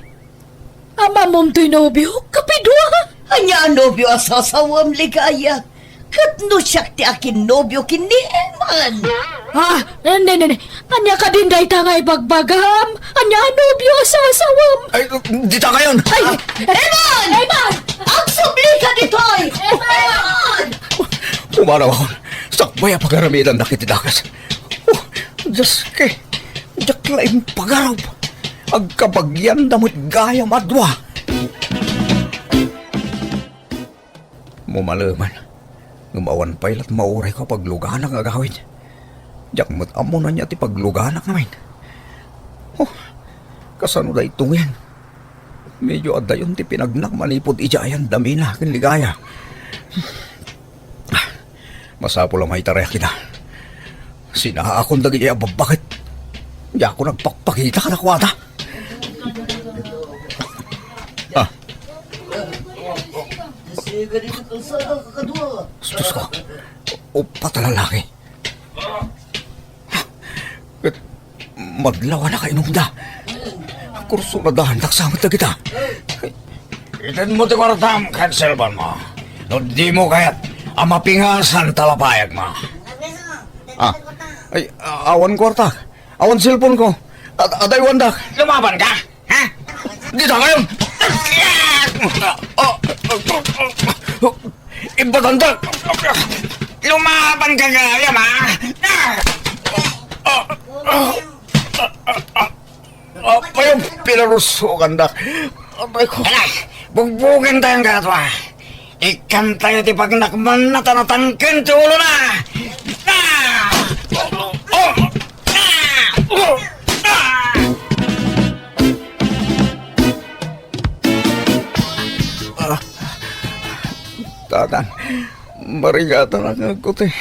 ama mong tinobyok, kapidwa. Anya nobyo asasawam ligaya. Katno siya ti akin nobyo kini Eman. Hindi. Anya ka din dahi tangay bagbagam. Anya nobyo sasawam. Ay, di ta kayon! Eman! Eman! Ang subli ka ditoy! Eman! Umaraw ako. Sakbay ang pagaramitan na kitidakas. Oh, Diyos kay. Jaklaim pagaraw. Agkabagyan damot gaya madwa. Mumalaman. Ngumawan pa ilat mauray ko paglugahan ang agawin. Jakmat amo na niya ti paglugahan ang ngamin. Oh, kasano da itong yan? Medyo adayon ti pinagnak malipod ijayan dami na akin ligaya. Masapo lang may taraya kita. Sinaakon da gaya babakit. Di ako nagpakpakita ka na kwata. Diyos ko. O patalalaki. Kat madlawa na kainumda. Kurso na dahan taksamot na kita. Itan mo ti kwartam, cancel ba mo? No di mo kayat amapingasan talapayag mo. Ay, awan kwarta. Awan cellphone ko. Aday wandak. Lumaban ka? Ha? Dito ngayon. Ibatandak. Lumaban ka kaya, ma. Apa yung pinarusukan dak? Abay ko. Anak, bugbugin tayong katwa. Ikan tayo ti pagnakman na tanatangkin ti ulo na. Tatan, marigatan ang ako te.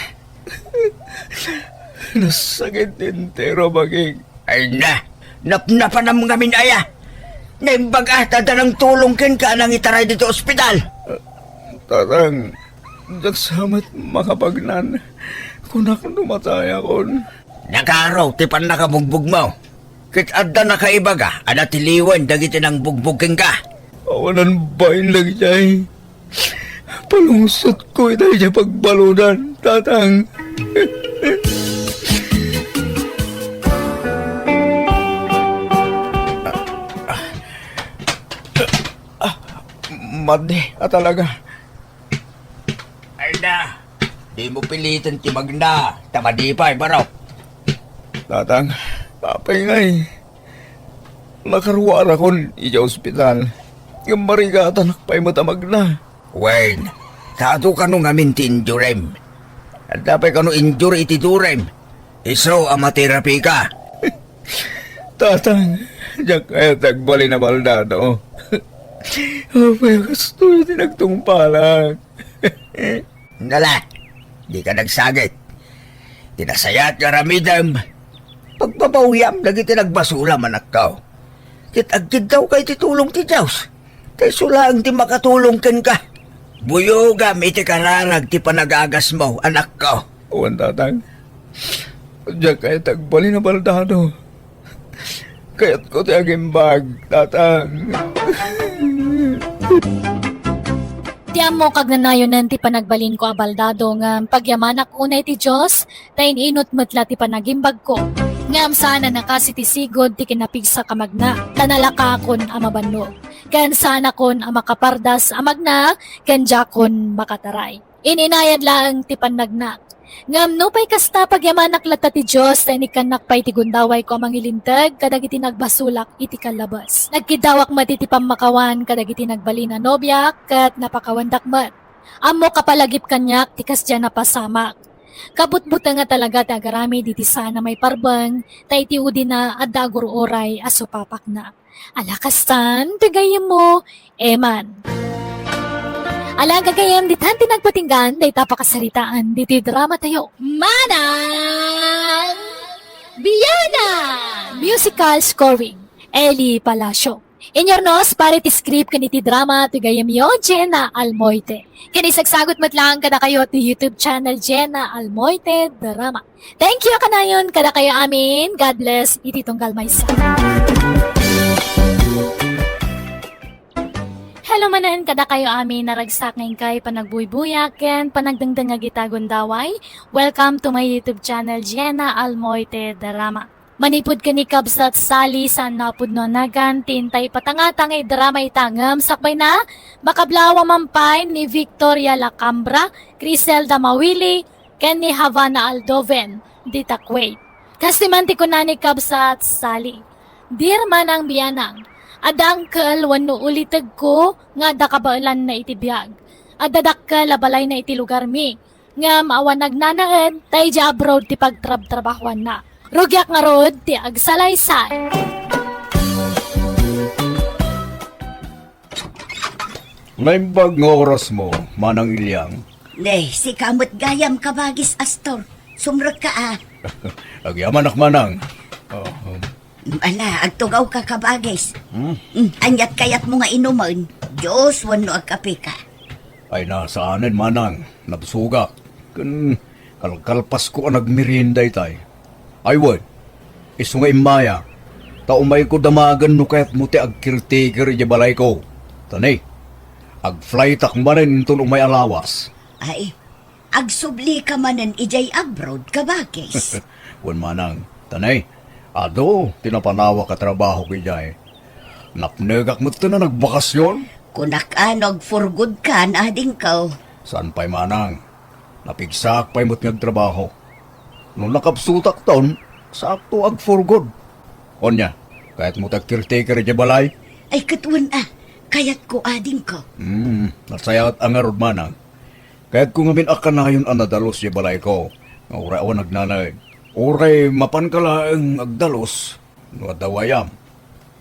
Nasakit entero baging. Ay na, napnapan ang mga minaya. Naimbag tatanang tulong ken ka nang itaray dito ospital. Tatang, nagsamat makapagnan. Kunak numatay akon. Nakaraw, tipan nakabugbog mo. Kit adda nakaibaga, ada tiliwan dagiti nang bugbugin ka. Awanan bain lagi jay. Palungsot ko itay siya pagbaludan, tatang. Madi, talaga. Ay na, di mo pilitin timag na. Tamadipay, baraw. Tatang, papay ngay. Nakaruwara kon iya ospital. Yung marigatan nakpay matamag na. Wayne, tato ka nung amin ti injurem. At dapat ka nung injure iti durem. Iso amaterapi ka. Tatang, diyak kaya tagbali na baldado. Apay, gusto yung tinagtungpalag. Nala, di ka nagsagit. Tinasayat ka ramidam. Pagpapawiyam, lagi tinagbasula manak ka. Kitagkid daw kay titulong ti Diyos. Kay sulang ti makatulong ken ka. Buyogam iti kararag ti panagagas mo, anak ko. Uwan tatang, diyak kaya tagbali na baldado. Kaya't ko ti agimbag, tatang. Tiyan mo kag nanayonan ti panagbalin ko abaldado nga pagyamanak unay ti Diyos, tayin inot metla ti panagimbag ko. Ngam sana nakasi ti sigod ti kinapigsa kamagna, tanalakakon amabanno. Ken sana kon amakapardas amagna, ken jakon makataray. Ininayad lang ti panagnak. Ngam no pay kasta pagyamanak lata ti Diyos, tayin ikanak pay ti gundaway ko amangilintag, kadag iti nagbasulak iti kalabas. Nagkidawak mati ti pamakawan, kadag iti nagbalin na nobyak, kat napakawandak mat. Amo kapalagip kanyak, tikas dyan napasamak. Kabutbuta nga talaga ti agarami diti sana may parbang, tay ti udi na adagor oray aso papak na. Alakastan, tigayem mo, Eman. Alaga gagayam ditan tinagpatinggan, day tapakasaritaan, diti drama tayo. Manang Biyana! Musical scoring, Eli Palacio. Inyornos, pare ti script kaniti drama, tigayam yo, Jenna Almoite. Kanisagsagot matlang kada kayo ti YouTube channel Jenna Almoite Drama. Thank you kanayon kada kayo amin. God bless, iti tunggal may sa. hello manan kada kayo amin naragsak ngayon kay panagbuybuyak ken panagdangdang nga gitagon daway. Welcome to my YouTube channel Jenna Almoite Drama. Manipod ka ni Kabsat Sali sa napudno nagan tintay patangatang ay drama itangam sakbay na makablawa mampay ni Victoria Lacambra, Criselda Mawili, ken ni Havana Aldoven, dita Kuwait. Kasimanti ko na ni Kabsat Sali. Dear manang biyanang, adangkel wano ulitag ko nga dakabailan na itibiyag. Adadakkel labalay na iti lugar mi. Nga maawan nagnanaen tay di abroad ti pagtrab-trabahuan na. Rugyak nga rod ti agsalaysay. Naimbag nga oras mo, Manang Ilyang. Ne, si kamot gayam kabagis Astor. Sumrot ka Agyaman Manang. Ala, agtugaw ka kabagis. Anyat kayat mo nga inuman. Diyos, wano agkape ka. Ay nasaanin Manang, nabsuga. Kalkalpas ko ang nagmirinday tay. Ay wad, iso nga imaya. Taumay ko damagan no kaya't muti agkirtikir di balay ko. Tanay, ag-fly tak manin itong umay alawas. Ay, agsubli ka manan ijay abroad kabagis. Wan Manang, tanay, ado, tinapanawa ka trabaho kajay. Napnegak mo ito na nagbakasyon? Kunak-anog for good ka na ading ka. Saan pa'y Manang? Napigsak pa'y mo't nagtrabaho. Nung nakapsutak taon, sakto ag for good. Onya, kahit mo tag-caretaker di balay? Ay katuan kayat ko ading ka. Nasayat ang arod Manang. Kahit kung amin akanayon ang nadalos di balay ko, nga uray awan nagnanay. Uray mapan kala ang agdalos, no adawayam.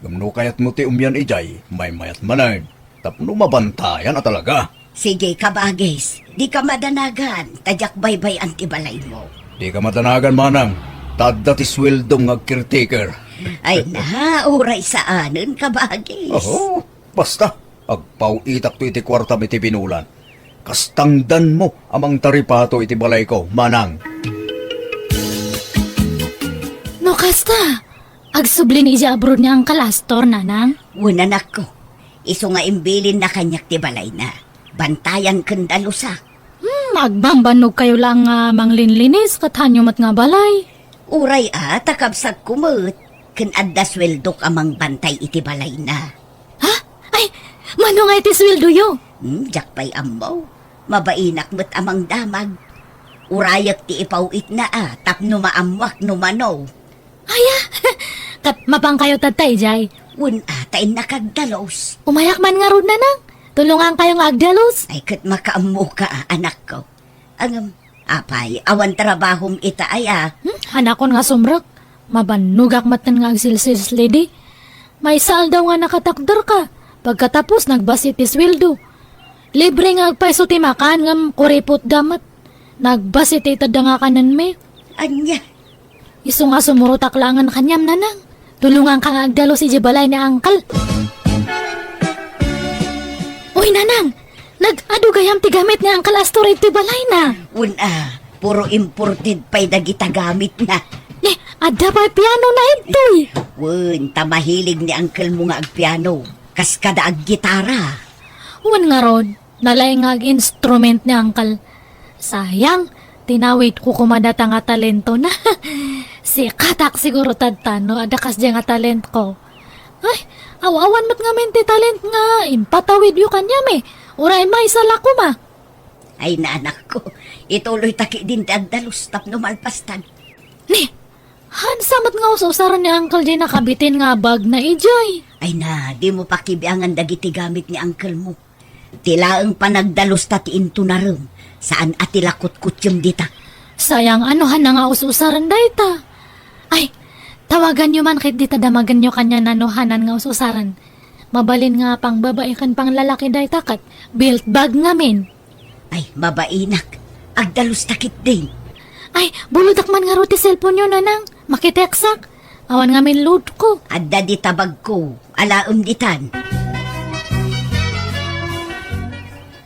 Gamno kayat mo ti umyan ijay, may mayat manay. Tapno mabantayan na talaga. Sige kabagis, di ka madanagan, tadyak baybay ang tibalay mo. Di ka matanagan Manang, tadda ti sweldong ag-caretaker. Ay na, uray saanan kabagis. Oo, basta, agpauitak to iti kwarta iti pinulan. Kastangdan mo amang taripato iti balay ko, Manang. No kasta, agsubli ni ija abroad niya ang kalastor nanang. Unanak ko, iso nga imbilin na kanyak tibalay na. Bantayan kandalusa. Magbambanog kayo lang nga manglinlinis katanyo mat nga balay. Uray takabsat kumut. Ken adda sweldok amang bantay iti balay na. Ha? Ay, mano nga iti sweldo yo? Jakpay ammo. Mabainak mo't amang damag. Urayak ti ipawit na tapno maamwak no mano. Aya, kat mapang kayo tatay jay. Tain nakagdalos. Umayak man nga rod nanang. Tulungan kayong agdalos. Ay kat makaammo ka anak ko. Apay, awan trabahom ita ay Hanakon nga sumrak. Mabanugak matan nga agsilsils lady. May saldaw nga nakatakder ka. Pagkatapos nagbasit ti sweldo. Libre nga agpaiso ti makan ngam kuripot gamat. Nagbasit ti tada nga kanan me. Anya, Iso nga sumurutak langan kanyam nanang. Tulungan ka nga agdalos si Jibalay ni Angkal. Uy nanang, nag-ado gayam ti gamit ni Angkal Astorid ti balay na. puro imported pa'y dagita gamit na. Adda pa piano na ito'y. Tamahilig ni uncle mo nga agpiano. Kas kada ag gitara. Nga rod, nalay nga instrument ni Angkal. Sayang, tinawid ko kumadata nga talento na. Si Katak siguro tadtano, adakas dya nga talent ko. Ay, awawan mo't nga mente talent nga, impatawid yu kanya me. Uray may sala ko ma. Ay naanak ko, ituloy taki din dagdalos tapno malpastan. Ni, hansamat nga usaran ni Uncle Jay nakabitin nga bag na ijay. Ay na, di mo pakibiangan dagiti gamit ni uncle mo. Tilaang panagdalos tati into na rin. Saan atilakot kutyem dita. Sayang anuhan na nga usaran dayta. Ay, tawagan nyo man kahit dita damagan nyo kanya nanuhanan nga usaran. Mabalin nga pang babae kan pang lalaki dayta kat built bag ngamin. Ay, mabainak. Agdalos takit din. Ay, buludak man nga ruti cellphone nyo nanang. Makiteksak. Awan ngamin load ko. Adda di tabag ko. Alaom ditan.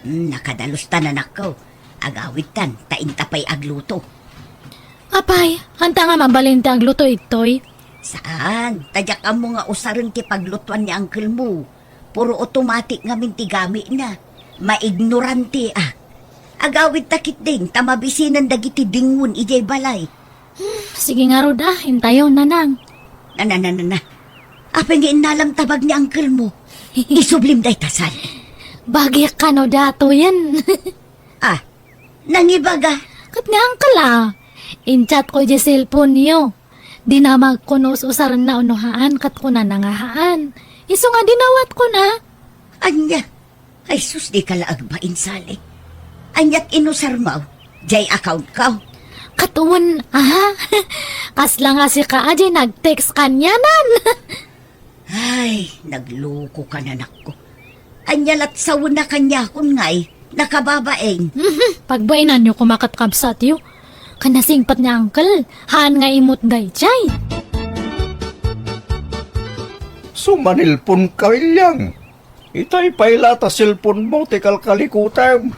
Nakadalos tanan ako. Agawid tan, taintapay agluto. Apay, hanta nga mabalin ti agluto itoy. Saan? Tadyak ang mga usaran ti paglutuan ni uncle mo. Puro automatic nga mintigami na. Maignorante Agawid takit ding tamabisinan dagiti dingun ijay balay. Sige nga Rod hintayon nanang. Na. Apeng inalam tabag ni uncle mo. Isublim day tasal. Bagyak ka no dato yan. Nangibaga. Kat nga angkal In-chat ko di cellphone niyo. Di na magkunos usar na unuhaan kat ko na nangahaan. Iso nga dinawat ko na. Anya. Ay sus di kalaag ba insali. Anyat inusar mo. Jay account ka. Katuon, Kasla nga si Kaajay nag-text kanyanan. Ay, nagloko ka na nako. Anyalat sa una kanya kun ngay. Nakababaeng. Pagbainan niyo kumakatkabsat yo. Kanasingpat niya angkal. Haan nga imot day chay. Sumanilpon ka ilyang. Itay pailata silpon mo, tikal kalikutem.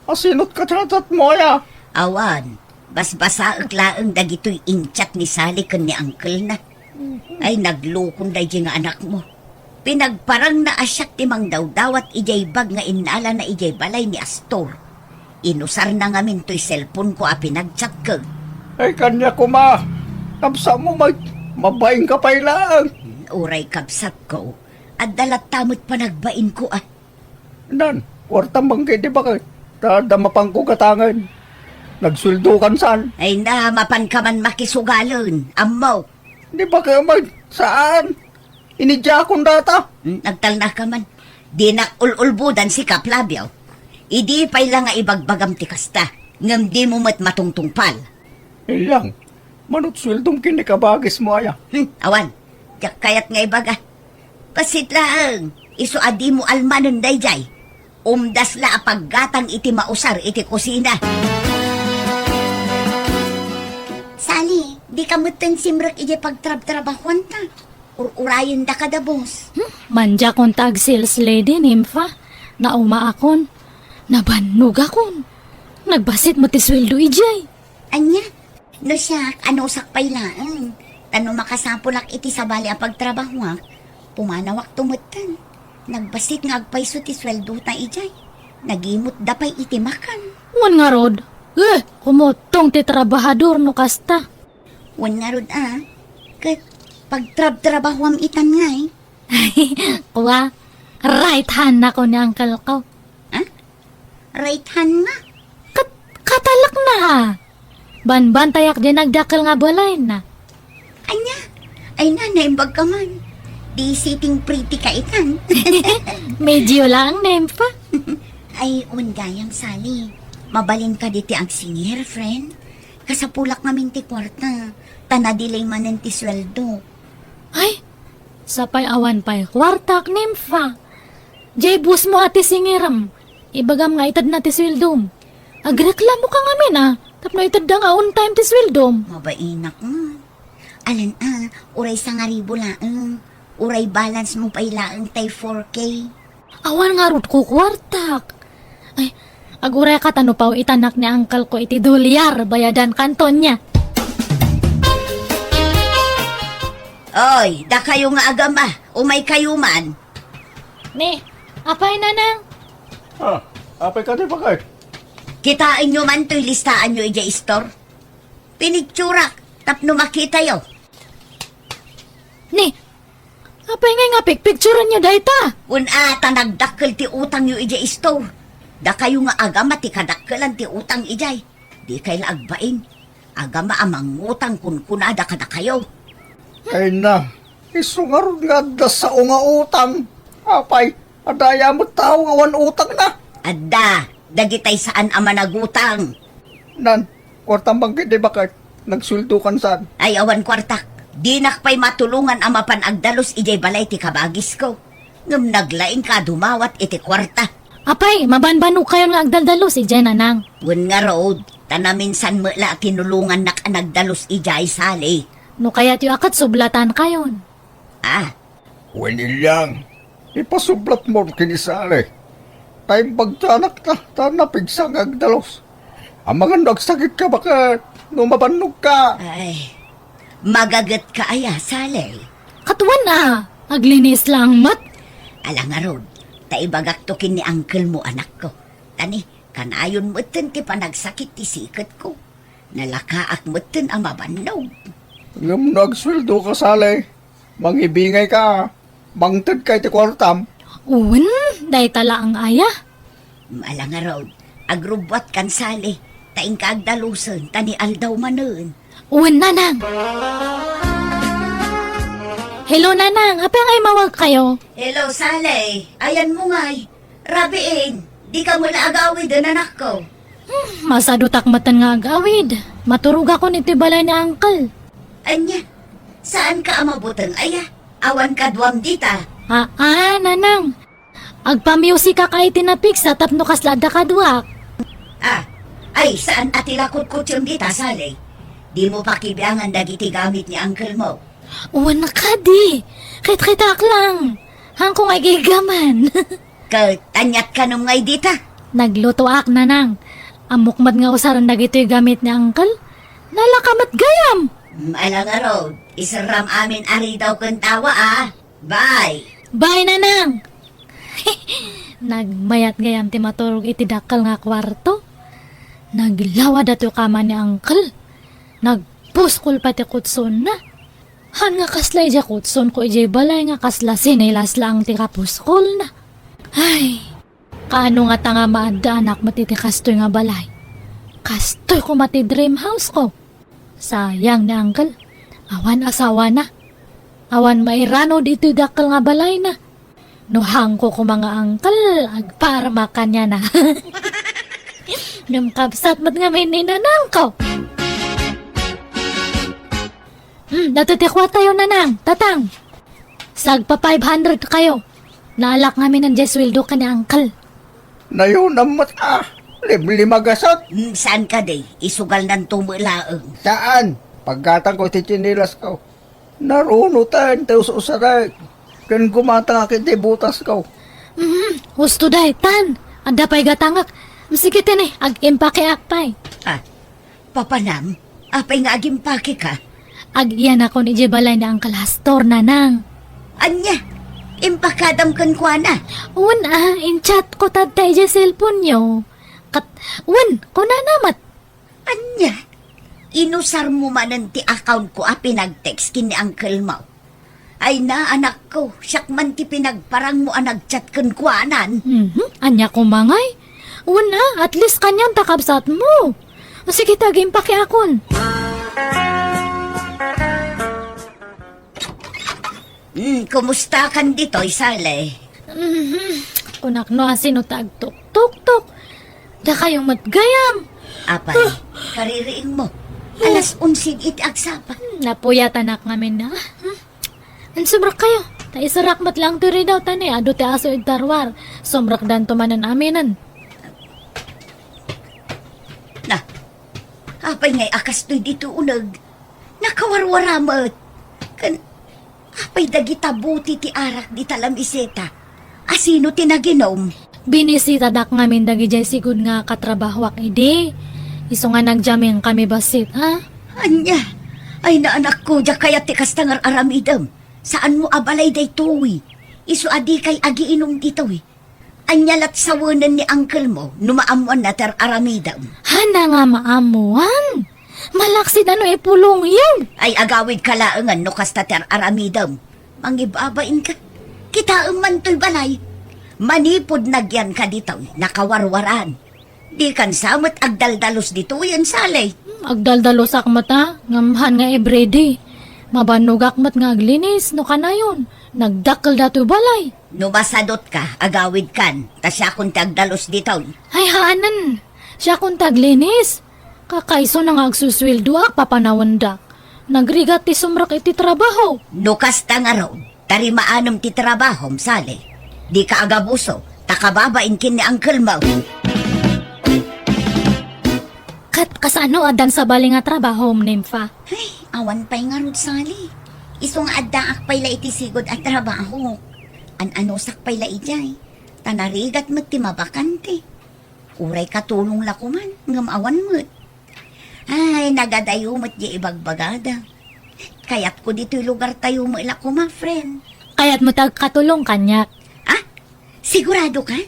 Asinot ka tratat mo ya. Awan, basbasa aglaang dagito'y inchat ni Sally kan ni uncle na. Ay naglukon day nga anak mo. Pinagparang na asyak ti mang dawdawat ijay bag nga inala na ijay balay ni Astor. Inusar na nga min to'y cellphone ko pinagchat ka. Ay kanya ko ma. Kapsa mo mabaing ka pailaan. Uray kabsat ko. At dalat tamot pa nagbain ko Nan, kwartang bangkay di ba kay? Tadamapang ko katangan. Nagsuldo kan saan? Ay na mapan ka man makisugalon. Amaw. Di ba kayo saan? Inidya akong data. Nagtal na ka man. Di na ululbudan si Kaplabyaw. Idi pa'y lang nga ibagbagam ti kasta. Ngam di mo mat matungtungpal. Ilang, manot swildong kinikabagis mo aya. Awan, jak kayat nga ibaga. Pasit lang, iso adi mo almanon dayjay. Umdas la paggatang iti mausar iti kusina. Sali, di ka mutan simrak iti pagtrab-trabahuan ta. Urayan da ka da, boss. Manja kong tag sales lady nimfa. Nauma akon. Nabannog akon. Nagbasit mo ti sweldo ijay. Anya, no siya, ano sakpay lang. Tano makasapulak iti sabali ang pagtrabahuak. Pumanawak tumutan. Nagbasit nga agpaiso ti sweldo ta ijay. Nagimot dapay iti makan. Wan nga Rod. Kumutong ti trabahador no kasta. Wan nga rod Kat pagtrab-trabahuam itan nga Kuwa, right hand na ko ni uncle ko. Right hand nga. Katalak na Banbantayak din nagdakal nga balay na. Anya, ay naimbag ka man. Di sitting pretty ka itan. Medyo lang, Nempa. Ay, ungayang Sally. Mabalin ka diti ang senior, friend. Kasapulak namin ti kwarta. Tanadilay manen ti sweldo. Ay, sapay awan pa'y kwartak, Nempa. Jay, bus mo ati singiram. Ibagam nga itad na ti swildom. Agreklamo ka nga tapno itad da nga on time ti swildom. Mabainak nga. Alan uray sa nga ribo laang. Uray balance mo pa ilaang tay 4K. Awan nga rod ko kwartak. Ay, aguray ka tano pa itanak ni uncle ko iti dolyar bayadan kanton niya. Oy, da kayo nga agama. Umay kayo man. Ni, apay nanang. Apay ka di ba kay? Kitain nyo man to'y listaan nyo ija store. Pinicturak. Tapno makita yo. Ni, apay nga picturean niyo dayta. Nagdakkel ti utang nyo ija store. Da kayo nga agama ti kadakkelan ti utang ijay. Di kayo agbain. Agama amang utang kun kunada kada kayo. Ay na, isungarod nga da sa nga utang. Apay, adaya mo tao nga wan utang na. Adda, dagitay saan ama nagutang. Nan, kwartang bangkay di ba kay? Nagsuldo kan saan? Ay awan kwartak. Di nakpay matulungan ama pan agdalos ijay balay ti kabagis ko. Ngam naglaing ka dumawat iti kwarta. Apay, mabanbano kayo nga agdaldalo si Jen nanang. Wen nga road, tanaminsan mo la tinulungan nak nagdalos ijay sali. No kaya tiyo akat sublatan kayon. Wen ilyang, ipasublat mo kinisali. Time pagtanak na, tanapigsang agdalos. Ang mga nagsakit ka bakit? Numabanog ka. Ay, magagat ka aya sali. Katuan na, aglinis lang mat. Alang nga ron, taibagak tokin ni uncle mo anak ko. Tani, kanayon mo ti panagsakit ti sikat ko. Nalakaak mo ang mabandaw. Ngam nagsweldo ka sali. Mangibingay ka. Mangtad kay ti kwartam. Uwan, day tala ang aya. Alang nga ron, agrubwat kan sali. Taing kaagdalusan, tani aldaw manen. Uwan, nanang. Hello, nanang. Apeng ay mawag kayo. Hello, Sally. Ayan mo nga'y. Rabiin, di ka mo naagawid ang anak ko. Masado takmatan nga agawid. Maturog ako ni balay ni uncle. Anya, saan ka amabutang aya? Awan ka duwam dita. Nanang. Agpa-music ka kay tinapik sa tapno kaslada kadwak. Ay, saan atilakot kutsyon dita, Sally? Di mo pakibiangan dagiti gamit ni uncle mo. Uwan na ka di. Kit-kitak lang. Hangkong ay gigaman. Tanyat ka nung ngay dita. Nagluto ak nanang. Amukmad nga usaran dagito'y gamit ni uncle. Nalakamat gayam. Alang nga road, isaram amin ari daw kong tawa Bye! Bye, nanang. Nagmayat gayam ti maturog iti dakal nga kwarto. Naglawa dato kama ni uncle. Nagpuskol pati kutson na. Han nga kaslay dya kutson ko ijay balay nga kasla sinilas lang ti kapuskol na. Ay, kaano nga tanga maada anak matiti kastoy nga balay. Kastoy ko mati dream house ko. Sayang ni uncle. Awan asawa na. Awan mairano dito dakal nga balay na. Nuhang ko mga uncle, agparma kanya na. Namkapsat mat nga may ninanang ko. Natutikwa tayo nanang, tatang. Sagpa 500 kayo. Naalak namin ng Jeswildo ka ni uncle. Nayo namat Limlimagasot. Saan ka day? Isugal ng tumulaang. Saan? Paggatang ko ti chinilas ko. Narunutan tayo sa usaray. Kan gumata ka ti butas ko. Husto day, tan. Anda pa'y gatangak. Sige tin ag-impake akpay. Papanam, apay nga agimpake ka. Ag-iyan ako ni Jebalay na Uncle Hastor, nanang. Anya, impakadam kan kwa na. In-chat ko tatay dya cellphone nyo. Ko na namat. Anya, inusar mo manan ti account ko pinag-text kin ni Uncle Mau. Ay na, anak ko, siyak man ti pinagparang mo nag-chat kan kwanan. Anya ko mangay. At least kanyang takabsat mo. Sige, taging pakiakon. Kumusta kan dito, Sally? Kunak no asino tag-tuk-tuk-tuk. Da kayong matgayam. Apay, kaririing mo. Alas 11 iti agsapa. Napuyat anak ngamin na. Ansumrak kayo. Ta isarakmat lang tiri daw tani. Ado ti aso igtarwar. Sumrak dan tumanan aminan. Na, apay ngay akas to'y dito unag. Nakawarwaramat. Apay dagita buti ti arak di talamiseta. Asino tinaginom? Binisita dak ngamin dagi jay sigud nga katrabahwak ide. Iso nga nagjaming kami basit, ha? Anya, ay na anak ko, diya kaya tikas tangar aramidam. Saan mo abalay day tuwi? Iso adi kay agiinom dito Anya lat sawanan ni uncle mo, numaamuan na ter aramidam. Hana nga maamuan. Malaksid ano ipulong yun. Ay agawid kalaangan no kasta ter aramidam. Mangibabain ka. Kita man to'y balay. Manipod nagyan ka dito, nakawarwaran. Di kan samot agdaldalos dito yan salay. Agdaldalos akmat ha, ngamhan nga everyday. Mabanog akmat nga aglinis, no ka na yun. Nagdakal dato balay. Numasadot ka, agawid kan, tasya kung tagdalos dito. Ay haanan, siya kung taglinis. Kakaiso na nga agsuswildo ak papanawandak. Nagrigat ti sumrak iti trabaho. Nukas ta nga raw, tarimaanam ti trabahom salay. Di ka agabuso, takababain kin ni Uncle Mau. Kasano adan sa bali nga trabaho, Nympha? Ay, awan pa'y nga rod sali. Isong addaak pa'y la itisigod at trabaho. Ano sakpay la ijay. Tanarigat mo't timabakante. Uray katulong lakuman, ngam awan mo't. Ay, nagadayo mo't di ibagbagada. Kaya't ko dito'y lugar tayo mo ilakuma, friend. Kaya't mo tagkatulong kanyak. Ah, Sigurado ka?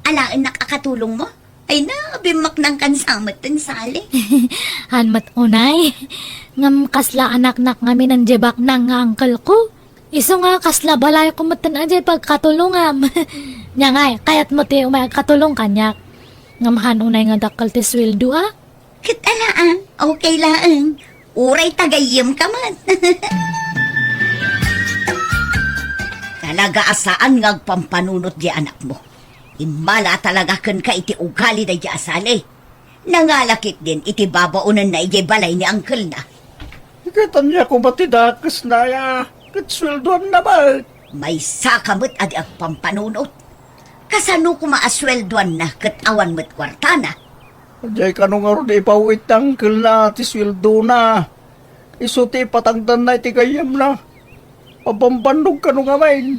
Alaan nakakatulong mo? Ay na, bimak ng kansamat ng sali. Hanmat unay. Ngam kasla anak-nak ngamin ang jebak ng nga uncle ko. Iso nga kasla balay ko matan ajay pagkatulungam. Nya ngay, kayat mo ti umay katulong kanyak. Ngamhan unay nga dakal ti sweldo ah. Kitalaan, okay lang. Uray tagayim ka man. Talaga asaan nga pampanunot di anak mo. Imala talaga kan ka iti ugali na di asali. Nangalakit din iti babaunan na iti balay ni uncle na. Kita niya kung batidakas na ya. Katsweldoan na ba? May sakamot adi ang pampanunot. Kasano ko maasweldoan na katawa mo't kwartana. Jay kanong aro di ipawit tangkel na ti sweldo na. Isuti patangdan na iti gayam na. Pabambandog kanong amain.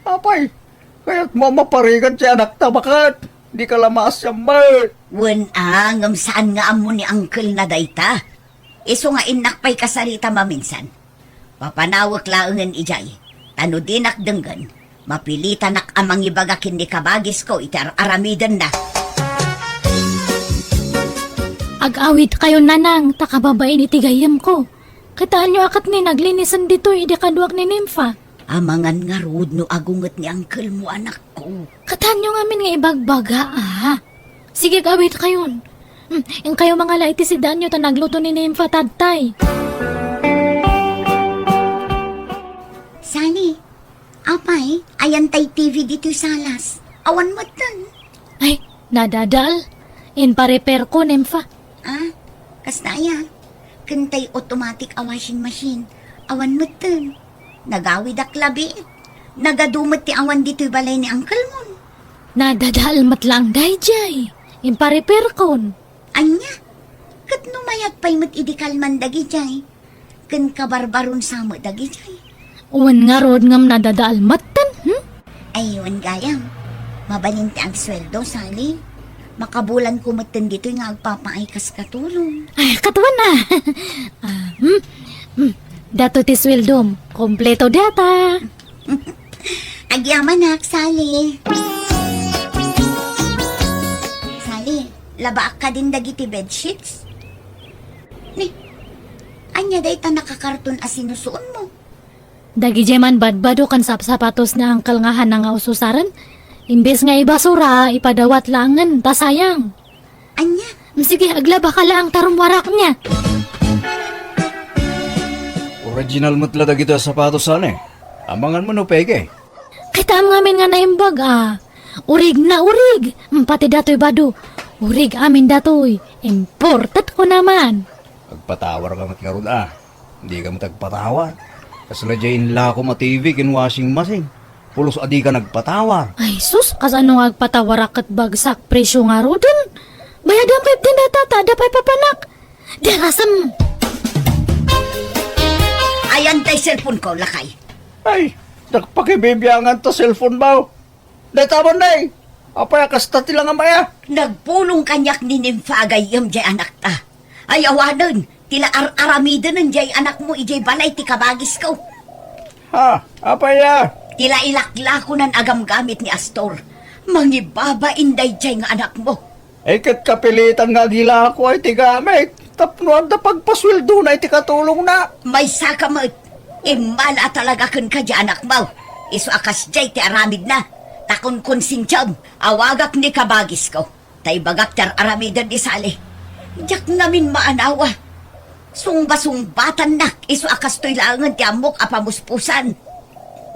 Apay, kaya't mo maparigan si anak tabakat. Di ka lamas siyang mal. Wen ngam saan nga amo ni uncle na dayta. Iso nga inakpay kasarita maminsan. Papanawak laungan ijay. Tano dinak denggan. Mapilita nak amang ibagakin ni kabagis ko itar aramidan na. Ag-awit kayo nanang, takababain itigayam ko. Kitaan nyo akat ni naglinisan dito, idi kaduak ni Nympha. Amangan nga rod no agungot ni uncle mo anak ko. Kataan nyo ngamin nga ibagbaga ah. Sige, awit kayon. Yung kayo mga laiti si nyo ta nagluto ni Nympha tadtay. Sani, apay, ayantay TV dito salas. Awan mo tan. Ay, nadadal. In pa-repair ko, Nympha. Ah, kasnaya. Kantay automatic a washing machine. Awan mo tan. Nagawid ak labi. Nagadumot ti awan dito'y balay ni uncle mo. Nadadal matlang dayjay. In pa-repair kon. Anya, kat numayat pa'y mat idikal man dagi jay. Kan kabarbaron sa mo dagi jay. Uwan nga rod ngam nadadal matan, Ayun gayam, mabalinti ang sweldo, Sally. Makabulan ko matan dito nga agpapaay kas katulong. Ay, katawan na. Dato ti sweldom. Kompleto data. Agyaman nak, Sally. Sally, laba ka din dagiti bedsheets? Ni, anya day ta nakakarton as sinusuon mo. Dagi jeman badbado kan sapatos na angkal nga hanang nga ususaran. Imbes nga ibasura, ipadawat langan, tasayang. Anya, Sige, aglaba ka lang tarumwarak niya. Original matla dagito sapatos sana eh. Amangan mo no pege. Kita ngamin nga naimbag ah. Urig na urig. Pati dato'y bado. Urig amin dato'y. Imported ko naman. Agpatawar ka matkarod ah. Hindi ka matagpatawar. Kasla dyan la ko ma-TV kin washing machine. Pulos adi ka nagpatawar. Ay sus, kasano nga agpatawarak at bagsak presyo nga ro dun. Bayadang 15 data, tada pa'y papanak. Derasam. ayan tay cellphone ko, lakay. Ay, nagpakibibiyangan to cellphone ba? Dataman na eh. Apay kasta tilang amaya. Nagpulong kanyak ni Nympha-agayam jay anak ta. Ay awanan, tila aramidan ng jay anak mo ijay balay ti kabagis ko. Ha, apay ya. Tila ilakla ko ng agam gamit ni Astor. Mangibaba inday jay nga anak mo. Ay kat kapilitan nga gila ako ay tigamit. Tapno ang pagpasweldo na iti katulong na. May sakamot. Imala talaga kun ka jay anak mo. Iso akas jay ti aramid na. Takon konsinsyam, awagak ni kabagis ko. Tay bagak tar aramidan isali. Diyak namin maanawa. Sungba-sungbatan nak, iso akas to'y langan ti amok apamuspusan.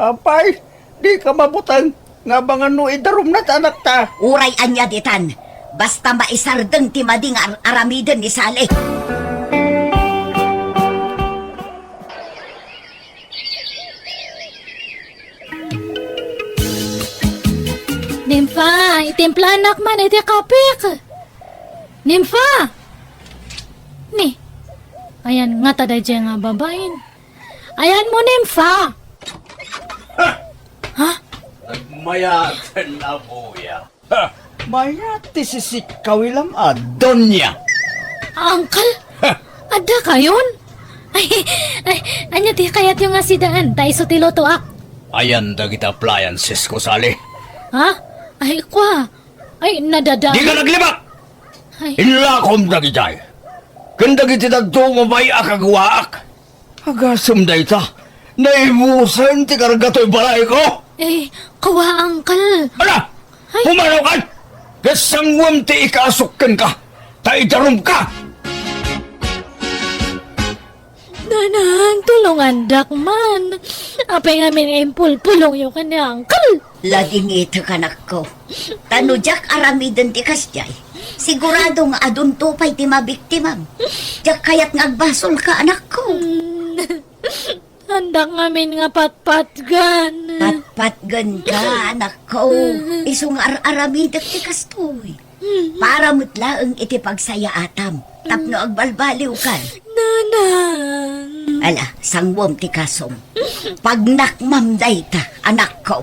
Apay, di ka mabutan. Nga bangan no idarum na anak ta. Uray anya ditan, basta maisardeng ti mading aramidan isali. Nympha, itimpla anak man iti kapik. Nympha! Ni, ayan nga taday dyan nga babain. Ayan mo, Nympha! Ha? Nagmayatan na buya. Ha! Mayati si Kawilam Adonya. Uncle? Ada kayon? Ay, anya ti kayat yung asidaan, tayo sa tiloto ak. Ayan dagita appliances ko sali. Ha? Ay, kwa. Ay, nadada. Di ka naglibak! Ay, Inlakom dagitay. Kanda kiti dagto mabay akagwaak. Agasam da ita. Naimusan ti karagato'y balay ko. eh, kawa, Uncle. Ala! Ay. Pumanaw ka! Kasangwam ti ikaasukkan ka. Taitarom ka! Nanang, tulungan dakman. Apay ngamin impul-pulong yung kanya, Uncle. Laging ito kanak ko. Tanudyak aramidon ti kasjay. Sigurado nga adun tupay ti mabiktimam. Diyak kayat ngagbasol ka anak ko. Handak ngamin nga patpatgan. Patpatgan ka anak ko. Isong aramidak ti kastoy. Para mutlaang iti pagsaya atam. Tapno agbalbaliw ka. Nanang. Ala, sangwom ti kasom. Pag nakmamday ta, anak ko.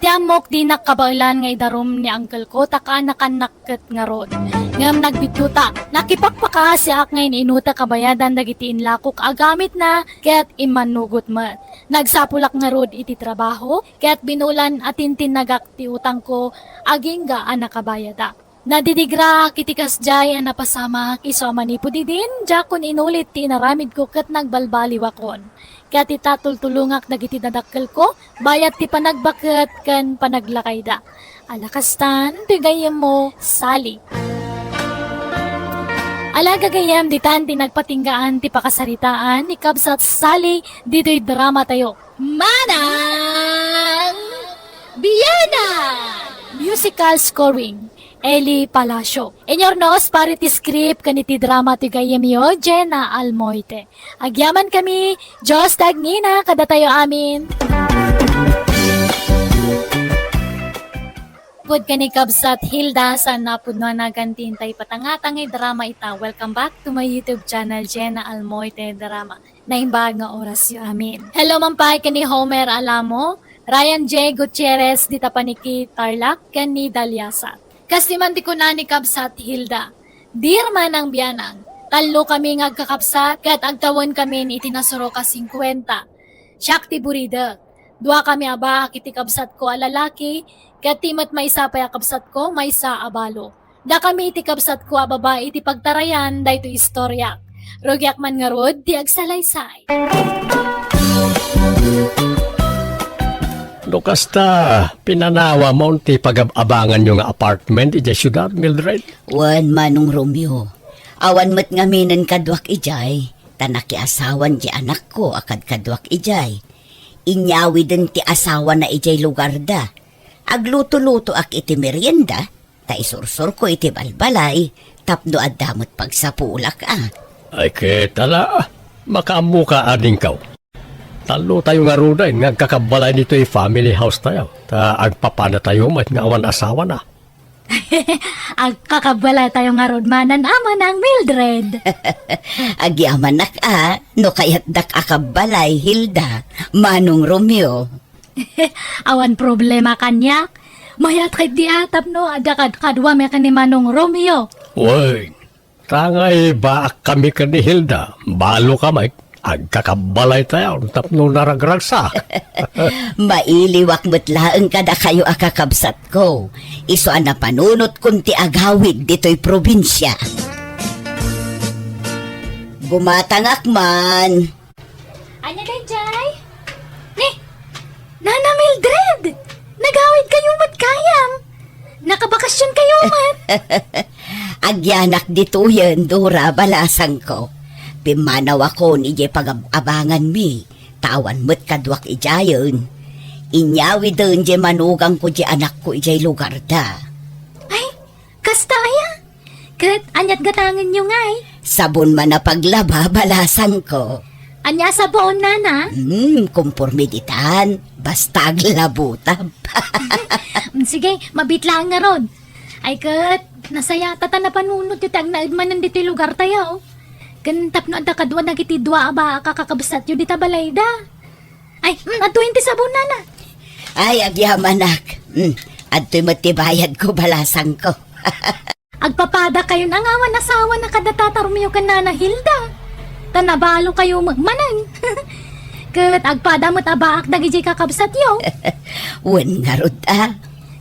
Ti amok di nakabailan nga idarom ni Uncle ko, taka nakanakit nga rod. Ngam nagbituta, nakipakpaka siya ngayon inuta kabayadan dagiti inlakok agamit na, kaya't imanugot mat. Nagsapulak nga rod iti trabaho, kaya't binulan atin tinagak ti utang ko, aging gaan nakabayada. Nadidigra kitikas jay ang napasama iso manipudi din, jakon inulit ti inaramid ko kat nagbalbaliwakon. Kaya ti tatultulungak dagiti dadakkel ko, bayat ti panagbaket kan panaglakay da. Alakastan, ti gayem mo, Sally. Alaga gayam di tan ti nagpatinggaan ti pakasaritaan ni Kabsat Sally dito'y drama tayo. Manang Biyana! Musical scoring. Eli Palacio. Inyornos parity script kaniti drama ti gayem yo, Jenna Almoite. Agyaman kami, Diyos tagnina, kada tayo amin. Pod kani Kabsat Hilda sa napudno na gantintay patangatang drama ita. Welcome back to my YouTube channel, Jenna Almoite Drama. Naimbag nga oras yo amin. Hello mampay kani Homer Alamo, Ryan J. Gutierrez, dita paniki Tarlac, kani Dalyasa. Kasi man di ko na ni Kabsat Hilda. Dear manang biyanang, talo kami nga kakapsat, kat agtawan kami ni itinasuro ka 50. Siyak ti burida. Dua kami aba, kiti kabsat ko alalaki, kat timat may isa pa kabsat ko, may isa abalo. Da kami iti kabsat ko ababa, iti pagtarayan, da ito istoryak. Rogyak man nga rod, di agsalaysay. Kasta pinanawa mo ti pag-abangan yung apartment iti syudad, Mildred. Wan manong Romeo. Awan mat ngaminan kadwak ijay. Tanaki asawan di anak ko akad kadwak ijay. Inyawi din ti asawa na ijay lugar da. Agluto-luto ak iti merienda. Ta isursur ko iti balbalay. Tapno adamot pagsapulak Ay ketala, makaamu ka ading kaw. Talo tayo nga ruday, ngagkakabalay dito yung family house tayo. Ta agpapana tayo, may nga awan asawa na. Agkakabala tayo nga rod manan ama ng Mildred. Agyaman nak no kayat dak akabalay Hilda. Manong Romeo. Awan problema kanya. Mayat kay di atap no, adakad kadwa may kani Manong Romeo. Uy, tangay ba kami ka ni Hilda? Balo ka, Mike. Agkakabalay tayo, tapno naragragsa. Mailiwak mutlaang kada kayo akakabsat ko. Iso na panunot kunti agawid dito'y probinsya. Gumatangak man. Anya kay Jay? Nana Mildred! Nagawid kayo mat kayam! Nakabakasyon kayo mat! Agyanak dito yan, Dora, balasang ko. Pimanaw ako ni Jay pag-abangan mi. Tawan mo't kadwak ijayon. Inyawi doon Jay manugang ko Jay anak ko ijay lugar da. Ay, kasta aya! Kat anyat gatangan nyo ngay. Sabon man na paglaba, balasang ko. Anya sa buon nana? Kumpurmiditan. Basta aglabutab. Sige, mabitlaan nga ron. Ay kat, nasaya tata na panunod yung tag naidmanan dito lugar tayo. Gantap no adda kadwa nagiti dua aba kakakabsat yu dita balayda. Ay, atuin ti sabon nana. Ay, agyamanak. Adto'y matibayad ko, balasang ko. Agpapada kayo ng awan asawa na kadatatarmiyo ka nana Hilda. Tanabalo kayo magmanan. Kat agpadamot abaak dagiti kakabsat yo. Wen nga rod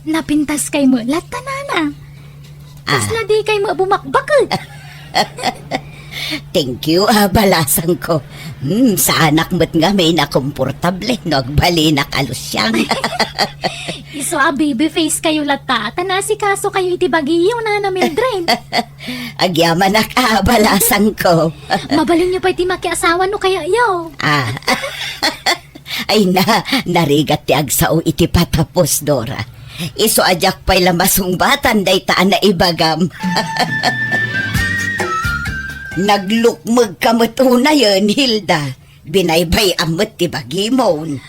Napintas kay mo latanana. Tas na di kay mo bumakbakot. Thank you, balasang ko. Sa anak mo't nga may nakomportable, nagbali na kalusyang. Iso baby face kayo lata. Tanasi kaso kayo iti bagiyo na Mildred. Agyaman na balasang ko. Mabalin niyo pa iti makiasawa no kaya yo. Ay narigat ti agsao iti patapos, Dora. Iso ajak pa'y lamasungbatan day taan na ibagam. Naglukmag kamot una yun, Hilda. Binaybay amot ti bagimon.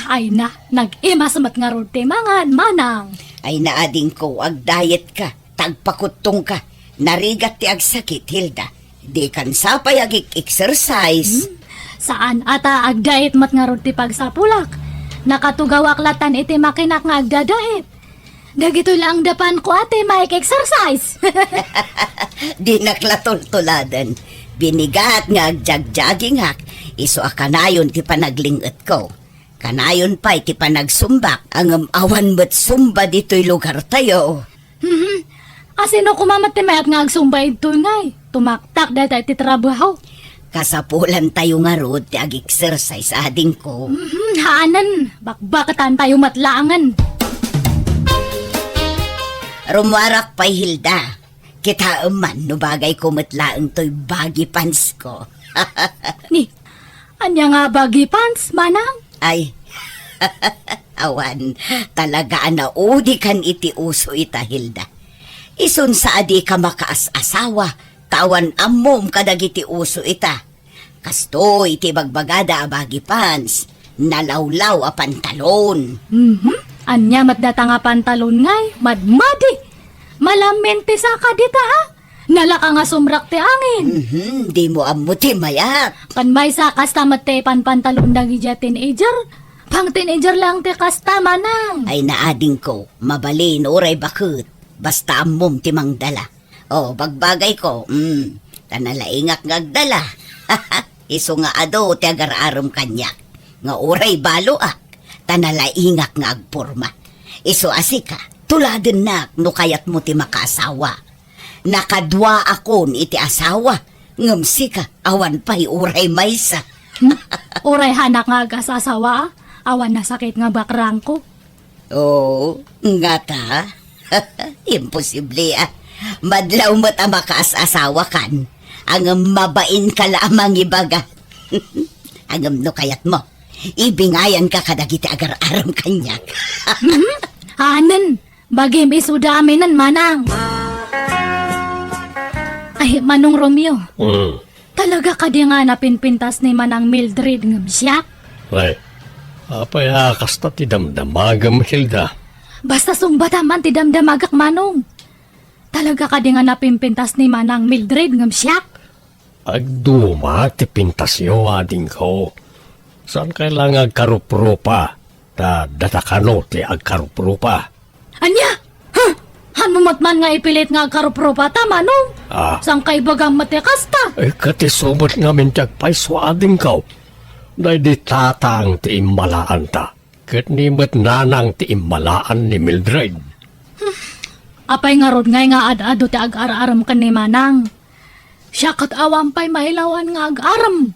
Ay na. Nag-imasamat nga ron mangan manang. Ay naading ko, ag diet ka, tagpakutong ka. Narigat ti agsakit, Hilda. Di kan sapay exercise. Saan ata agdait mat nga ron ti pagsapulak. Nakatugawak latan iti makinak nga agdadait. Dagito lang dapan ko ate exercise. Di naklatultuladan. Binigat nga agjagjaging hak. Iso akanayon ti panaglingot ko. Kanayon pa iti panagsumbak. Ang awan mo't sumba dito'y lugar tayo. Asino kumamat ti mayat nga agsumbay ito ngay. Tumaktak dahil tayo ti trabaho. Kasapulan tayo nga rod ti ag-exercise ading ko. Haanan, bakbakatan tayo matlaangan. Rumwarak pa'y Hilda. Kita man no bagay ko matlaang to'y bagi pants ko. Ni, anya nga bagi pants, manang? Ay, awan, talaga na udi kan iti uso ita, Hilda. Isun sa adi ka makaas-asawa, tawan amom kadagiti uso ita. Kasto iti bagbagada a bagi pants, nalawlaw a pantalon. Anya matdata nga pantalon ngay, madmadi. Malamente sa kadita ha. Nalaka nga sumrak ti angin. Di mo amuti mayat. Panmay sa kastamat te pantalon dagi ja teenager. Pang teenager lang te kastama nang. Ay naading ko, mabalin oray bakit. Basta amom timang dala. O, bagbagay ko, tanalaingak ngagdala. Iso nga ado, ti agar-arom kanyak. Nga oray balo tanalaingak nga agporma. Iso asika, tuladen na, no kayat mo ti makaasawa. Nakadwa akon iti asawa. Ngamsika, awan pa'y oray maysa. Uray hanak nga agasasawa. Awan na sakit nga bakrang ko. Oo, nga ta. Imposible Madlaw mo't ang makaasawa kan. Ang mabain ka lamang ibaga. Ang no kayat mo. Ibingayan ka kadagiti agar-aram kanyak. Hanan, bagim isudaminan manang. Ay, Manong Romeo. Talaga ka di nga napinpintas ni Manang Mildred ng siyak? Ay, apay kasta ti damdamagam, Hilda. Basta sumbata man ti damdamagak Manong. Talaga ka di nga napimpintas ni Manang Mildred ng siyak? Agduma ti pintasyo ading ko. Saan kailangan agkaruprupa? Datakano ti agkaruprupa. Anya? Hanumat man nga ipilit nga agkarupropa ta Manong. Sang kay bagang matekasta? Ay katisubot nga mintiag paiswa ading ko. Dahil di tatang ti immalaan ta. Kat nimot nanang ti immalaan ni Mildred. Apay nga rod ngay nga ad-ado ti ag-araram ka ni Manang. Siya kat awampay mahilawan nga ag-aram.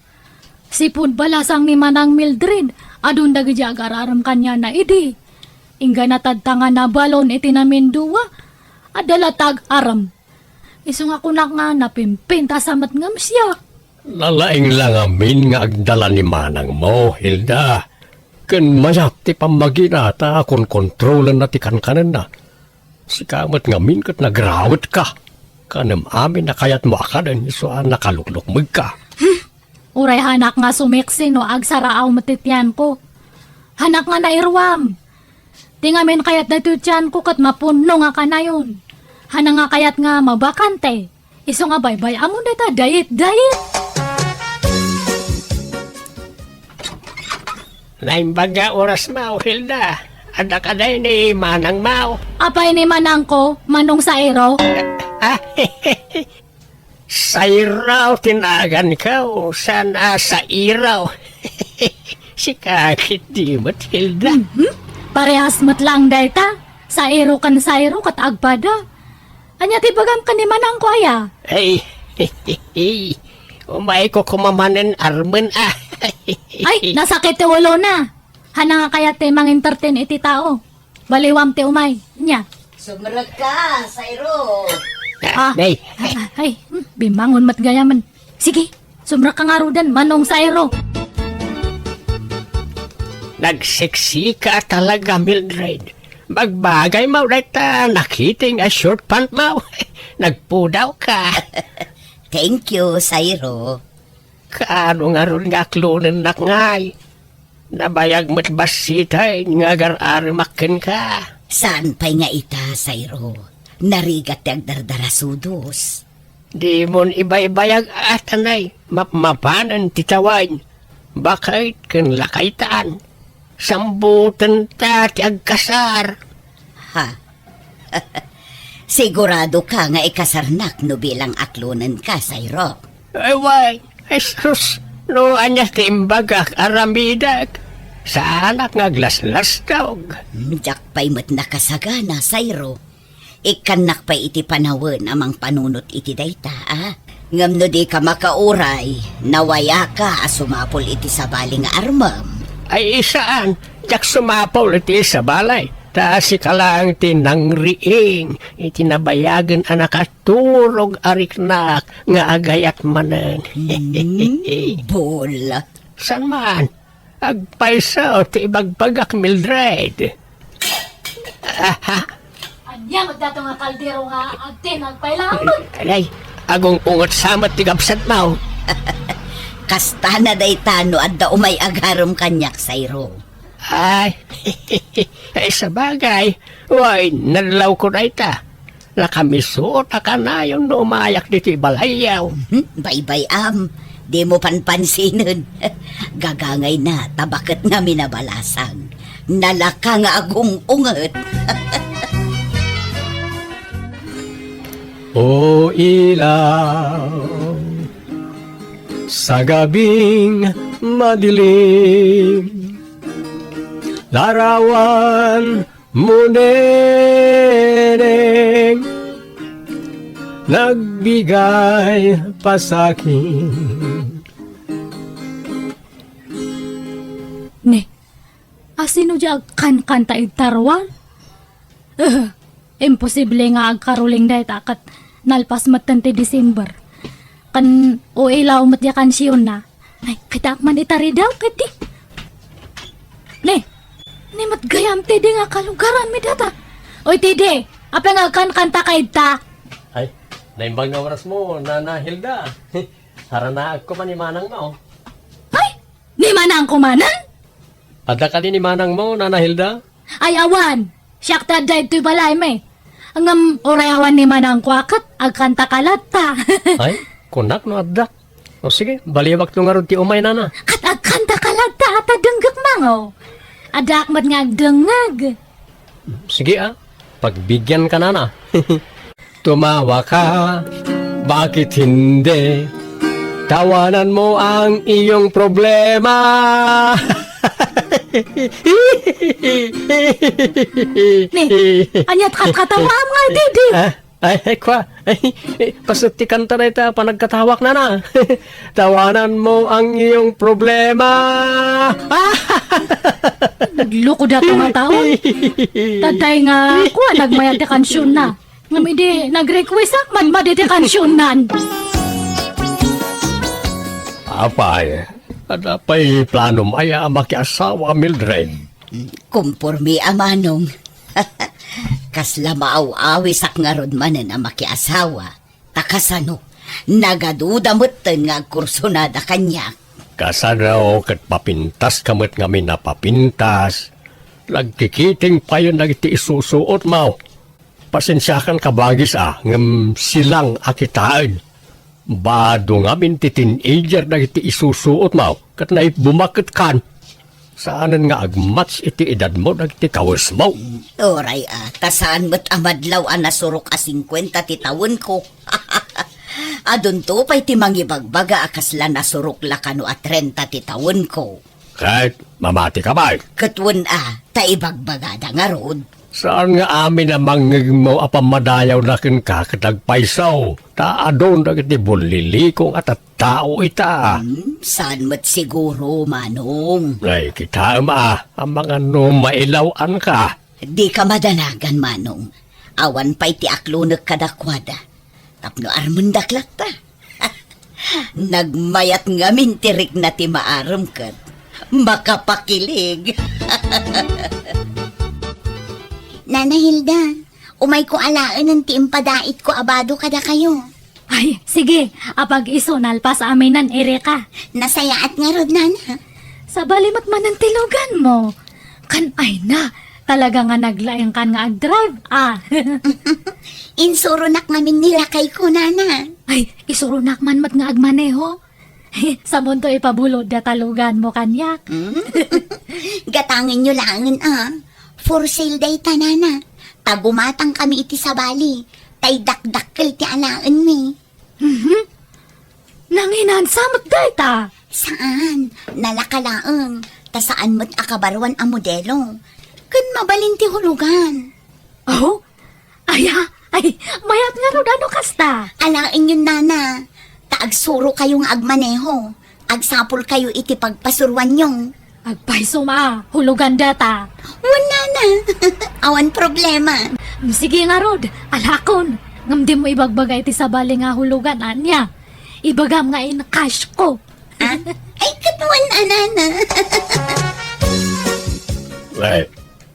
Sipud balasang ni Manang Mildred, adun dagi di ag-araram kanya na idi. Ingga natadtangan na balon iti namin duwa, adala tag-aram. Iso nga kunak nga napimpinta samat ngam siya. Lalaing lang amin nga agdala ni manang mo, Hilda. Kan mayat ti pamaginata kung kontrolan na ti kankanan na. Sikamat ngamin kat nagrawat ka. Kanam amin na kayat mo akadan iso nakaluklukmag ka. Uray hanak nga sumiksi no agsaraaw matityan ko. Hanak nga nairwam. Tingamin kayat datutyan ko kat mapuno nga kanayon. Hana nga kayat nga mabakante. Iso nga baybay amon data dayet. Naimbaga oras mao, Hilda. Ada ka day ni manang mao. Apay ni Manang ko, Manong Sairo. Sa iraw tinagan ka o sana sa iraw. Si kakit di Matilda. Parehas mat lang dayta. Sairo kan sairo kat agpada. Anya ti bagam kan ni manang ko aya. Ay, umay ko kumamanan armen ah. Ay, nasakit ti ulo na. Hana nga kaya te mang entertain iti tao. Baliwam ti umay. Nya. Sumrag ka, Sayro. Nay, Ay, bimangon mat gayaman. Sige, sumra ka nga rudan, manong sairo. nagseksi ka talaga, Mildred. Magbagay mo rita, nakiting a short pant mo. Nagpudaw ka. Thank you, Sayro. Kaano nga ron nga klunan nak ngay. Nabayag mo't basitay nga gar-arimakin ka. Saan pa'y nga ita, Sayro? Narigat yung dardarasudos. Di mon ibay-bayag atanay, mapmapanan titawain. Bakit kan lakaitaan? Sambutan ta ti agkasar. Ha? Sigurado ka nga ikasarnak no bilang aklunan ka, Sayro. Ay, why? Ay, sus, no anyas timbagak aramidak. Sa anak nga glaslas daw. Jak pa'y mat nakasagana, Sayro. Ikanak pa'y iti panawin amang panunot iti dayta, ah? Ngam no di ka makauray, nawaya ka sumapol iti sabaling nga armam. Ay isaan, jak sumapaw iti sa balay. Ta si kalang tinangriing, itinabayagan anak at turog ariknak nga agayat manan. Bol. San man? Agpaysa o ti ibagbagak Mildred. Anya, magdato nga kaldero nga agte nagpailangan. Alay, agong ungot samat ti gabsat mau. Kasta na dayta no adda umay agarom kanyak, Sayro. Ay, ay sa bagay, way, nalaw ko na ita. Nakamisot ka na yung umayak dito balayaw. Bye-bye, am. Di mo panpansinin. Gagangay na, tabakat nga minabalasang. Nalaka nga agong unget. O ilaw, sa gabing madilim, larawan mo neneng, nagbigay pa sa'kin. Ne, asino di kan-kanta igtarwan? Imposible nga agkaruling dahi takat nalpas matante December. Kan o ilaw mat ya kansyon na. Ay, kita man itari daw kati. Ne, mat gayam tede nga kalugaran mi data. Oy tede, apa nga kan-kanta kay ta? Ay, naimbang na oras mo, Nana Hilda. Harana ako pa ni Manang mo. Ay, ni manang kumanan? Ada ka din ni Manang mo, Nana Hilda? Ay awan, siyak ta dahi to'y balay me. Angam orayawan ni manang kwakat, agkanta kalata. Ay, kunak no adda. O sige, balibak nung nga ti umay nana. Kat agkanta kalata at adenggak mango. Adak mat nga agdengag. Sige pagbigyan ka nana. Tumawa ka, bakit hindi? Tawanan mo ang iyong problema. Ni, anyat katawa nga didi. Ay, kwa. Pasuti kanta na ita, panagkatawak na na. Tawanan mo ang iyong problema. Nagloko dato nga taon. Taday nga ako, nagmayad di kansyon na. Ngam hindi, nag-request man maditi kansyonan. Apay, adapay plano maya makiasawa Mildred. Kumpurmi amanong. Kasla maaw-awi sak nga rod manen ang makiasawa. Takasano, nagaduda mo't nga kursunada kanyak. Kasano kat papintas kamot nga minapapintas. Nagkikiting pa yun nagiti isusuot mo. Pasensyakan ka bagis ngam silang akitaan. Bado nga minti teenager nagiti isusuot mo. Kat na bumakit kan. Saanan nga agmats iti edad mo nagiti kawas mo. Oray tasaan mo't amadlaw nasurok 50 titawon ko. Adun to pa'y timang ibagbaga akasla nasurok lakano 30 titawon ko. Kahit mamati ka ba? Katwan taibagbagada nga rod. Saan nga amin na mo apamadayaw na kin kakatagpaisaw? Taadon na kiti bulilikong at tao ita. Saan mat siguro, Manong? Ay, kita ang mga mailawan ka. Di ka madanagan, Manong. Awan pa'y ti aklunak kadakwada. Tapno armundaklat ta. Nagmayat ngamin tirik na ti maaram kat. Makapakilig. Nana Hilda, umay ko alaan ng tiimpadait ko abado kada kayo. Ay, sige, apag isunal pa sa amin nan Erika. Nasayaat nga rod, Nana. Sa balimot man ang tilugan mo. Kan ay na, talaga nga naglayang kan nga ag-drive, Insurunak ngamin nila kay ko, Nana. Ay, isurunak man mat nga agmaneho. Sa mundo ipabulod da talugan mo kanyak. Gatangin nyo langan, For sale day ta, Nana. Tagumatang kami iti sa bali. Tay dakdakkel ti alaan mi. Nanginansamot dayta. Saan? Nalakalaang. Ta saan mo't akabarwan ang modelo. Kun mabalin ti hulugan. Oh? Ay, mayat nga ro ano kasta. Alain yun, Nana. Taagsuro kayong agmaneho. Agsapol kayo iti pagpasurwan yung. Agpaiso hulugan data. Wala na. Awan problema. Sige nga rod, alakon. Ngam di mo ibagbagay ti sabali nga hulugan anya. Ibagam nga in cash ko. Ay, katuan, Nana. Ay,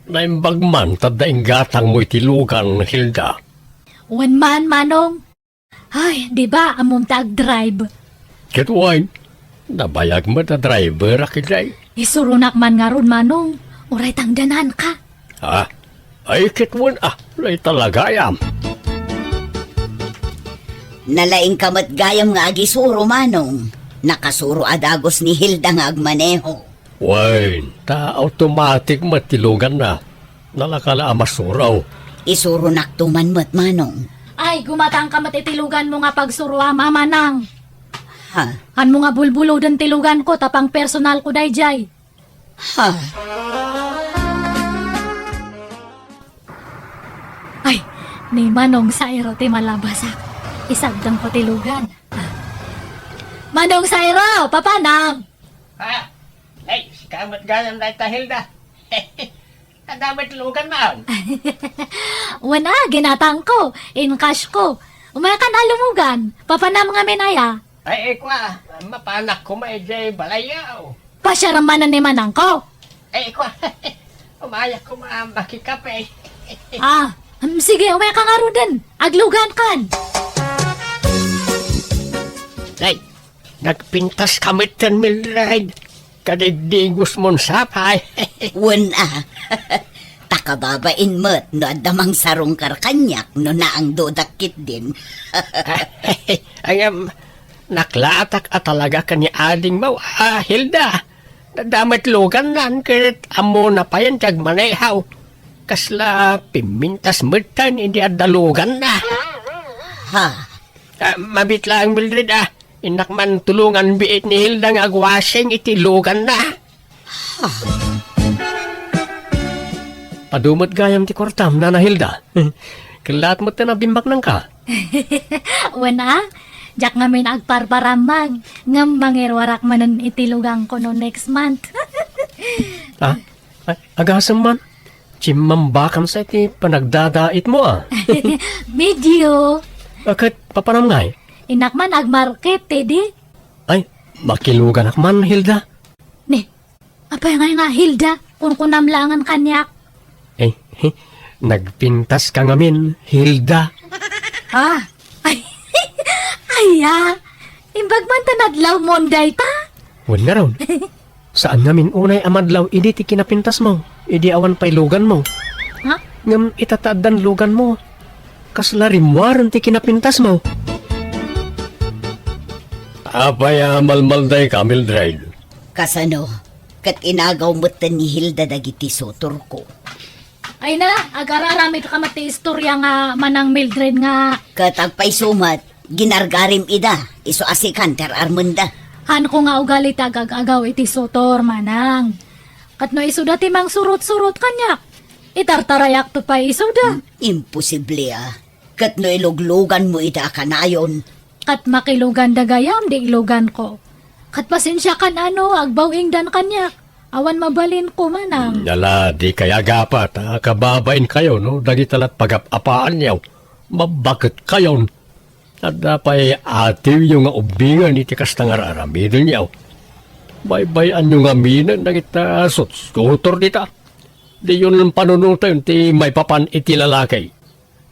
naimbag man, tadaing gatang mo itilugan, Hilda. One man, Manong. Ay, di ba among tag-drive? Kituwain, nabayag mo na driver, akiday. Isurunak man nga ron, Manong. Uray tangdanan ka. Ha? Ay, kitwan lay talaga yam. Nalaing kamat gayam nga agisuro, Manong. Nakasuro adagos ni Hilda nga agmaneho. Wain, automatic matilugan na. Nalakala masuraw. Isuro naktuman mo't, Manong. Ay, gumatang ka matitilugan mo nga pagsuruha, Manang. Ha? Han mo nga bulbulo den tilugan ko, tapang personal ko dayjay. Ha? Ay, ni Manong Sairo ti malabasak. Isagdang ko tilugan. Manong Sairo, papanang. Ha? Ay, kamat ganyan na ita, Hilda. Kadamit lugan man. Wana, ginatang ko, in cash ko. Umaya ka na lumugan, papanam nga minaya. Ay, ikwa, mapanak ko maijay balayaw. Pasyaramanan ni Manang ko. Ay, ikwa, umayak ko makikape. Sige, umaya ka nga ro din. Aglugan kan. Ay, nagpintas kamit ng Mildred. Kadigdigos mong sapay. Wala. Takababain mo't no adamang sarong karkanyak no na ang dodakit din. Ay, naklatak at talaga ka ni Ading Mau. Hilda, nadamit lugan nan kahit amo na pa yan tiyag manehaw. Kasla pimintas mutan hindi adalugan na. Ha? Mabit lang Mildred Inak man tulungan biit ni Hilda nga agwasing itilugan na. Padumot gayam ti kortam na Hilda. Kalat mo na bimbak nang ka. Wana, jak ngamin agparparamang. Ngam bangirwarak manon itilugang ko no next month. Agasam man. Chimambakam sa iti panagdadait mo Medyo. Bakit papanam ngay? Inak man agmarket, tedi. Ay, makilugan akman, Hilda. Ne, apay nga Hilda, kung kunamlangan kanyak. Nagpintas ka ngamin, Hilda. Ay, imbag man tanadlaw monday ta. Huwag na raw. Saan ngamin unay amadlaw, idi ti kinapintas mo. Idi awan pa'y lugan mo. Ha? Ngam itataadan lugan mo. Kasla rimwaran ti kinapintas mo. Apaya malmalday ka, Mildred. Kasano, kat inagaw mo't ni Hilda dagiti sotor ko. Ay na, agararamit ka mati istorya nga Manang Mildred nga. Katagpay sumat, ginargarim ida, iso asikan ter armunda. Han ko nga ugali tagag-agaw iti sotor, Manang. Kat no isuda timang surut-surut kanyak. Itartarayak to pa isuda. Imposible Kat no iluglugan mo ita kanayon. Kat makilugan dagayam di ilugan ko. Kat pasensya kan agbawing dan kanyak. Awan mabalin ko manang. Yala, di kaya gapat, kababain kayo, no? Dagi talat pagapapaan niyaw. Mabakit kayo. At dapay ativ yung nga ubingan iti kastang araramidin niyaw. Baybayan yung aminan na kita skutor dita. Di yun ang panunutan ti may papan iti lalaki.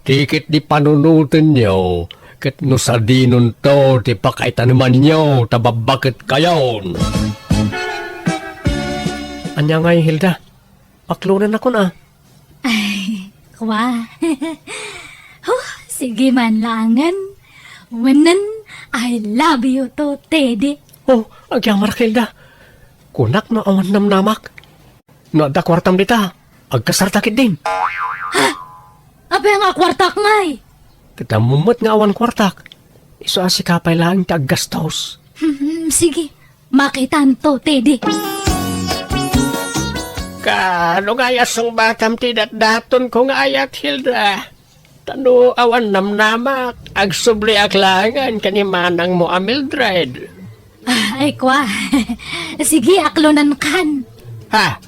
Tikit di panunutan niyo. Kat no sardinon to, ti pakaitan naman niyo, tababakit kayon. Anya nga yung Hilda, paklunan ako na. Kwa. Sige man langan. Wanan, I love you to, Teddy. Oh, agyamar Hilda. Kunak no awan namnamak. No da kwartam dita, agkasartakit din. Apa nga kwartak ngay? Kita mumot nga awan kwartak. Iso asikapay lang ti aggastos. Sige, makitan to, Teddy. Kano nga yasong batam ti daton ko nga ayat Hilda. Tano awan namnamak, agsubli aklangan kanimanang mo Mildred. Ay, kwa. Sige, aklonan kan. Ha?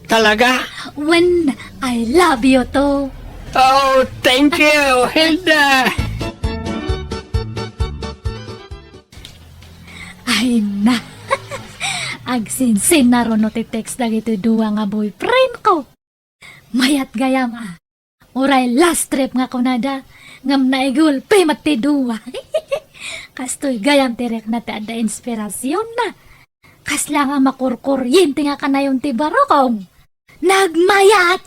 Talaga? When I love you to. Oh, thank you, Hilda. Ay na. Agsinsin na ron no ti text dagito duwa nga boyfriend ko. Mayat gayam Uray last trip nga kunada. Ngam na igulpe mati duwa. Kastoy gayam tirek na ti ada inspirasyon na. Kasla nga makurkuryente nga kanayon ti barokong. Nagmayat!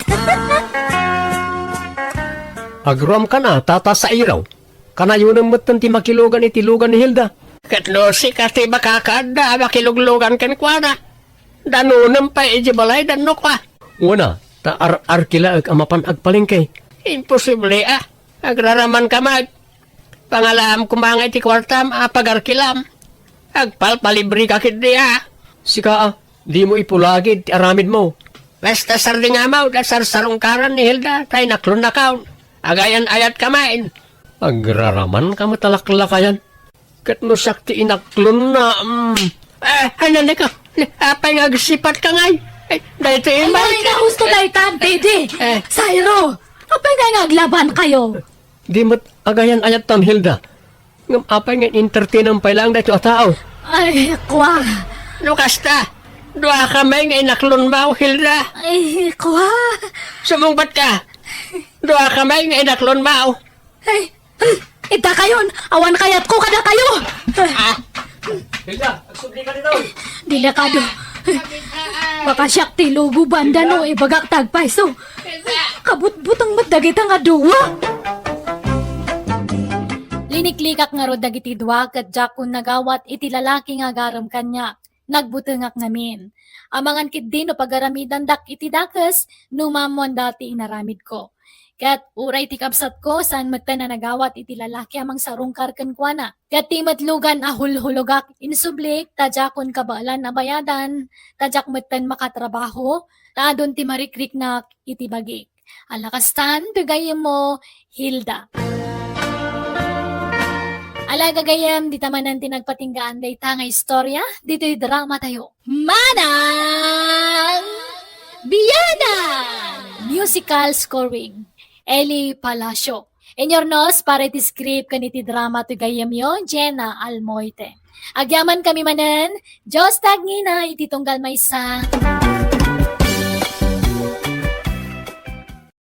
Agrom ka na, tata sa iraw. Kanayo ng mutan ti makilugan iti lugan ni Hilda. Katlosi ka ti makakada, makiluglugan kan kwa na. Danunam pa balay dano kwa. Una, ta arkila ag amapan agpalingkay. Imposible Agraraman ka mag. Pangalam kumangay ti kwartam, pagarkilam. Agpalpalibre ka kid Sika di mo ipulagid ti aramid mo. Basta sarding amaw, dasar sarungkaran ni Hilda, tay naklon na kaon. Agayan ayat kamain. Agraraman ka matalaklakayan. Kat no sakti inaklon na, ano ka? Apay nga agsipat ka ngay. Dahil ito yung Ay, nga gusto na itan, Teddy. Sairo, apay nga aglaban kayo. Di mo't agayan ayat tan Hilda. Ngam apay nga entertain ang pailang dahil ito tao. Ay, kwa. Lukasta, dua kamay nga inaklon mo, Hilda. Ay, kwa. Sumungbat ka. Dua kamay nga inaklon mo. Ay, ita kayon. Awan kayat ko kada kayo. Hilda, agsubli ka dito. Dilakado. Baka siyak ti lugo banda no ibagak tagpay so. Kabut-butang madagit ang aduwa. Liniklikak nga ro dagiti duwa ket jakon nagawat iti lalaki nga garam kanya. Nagbutengak ngamin. Amangan kit din no pagaramidan dak iti dakes numamon dati inaramid ko. Kat uray ti kapsat ko saan magta na nagawat iti lalaki amang sarungkar ken kuana. Kat ti matlugan ahulhulogak insublik tajakon kabalan na bayadan tajak magtan makatrabaho taadon ti marikrik na iti bagik. Alakastan bigayem mo Hilda. Alaga gayam di tamanan ti nagpatinggaan day tanga istorya dito'y drama tayo. Manang Biyanan! Musical scoring. Eli Palacio. Enyornos para iti script kaniti drama to gayam yo, Jenna Almoite. Agyaman kami manen, Diyos tagngina iti tunggal maysa.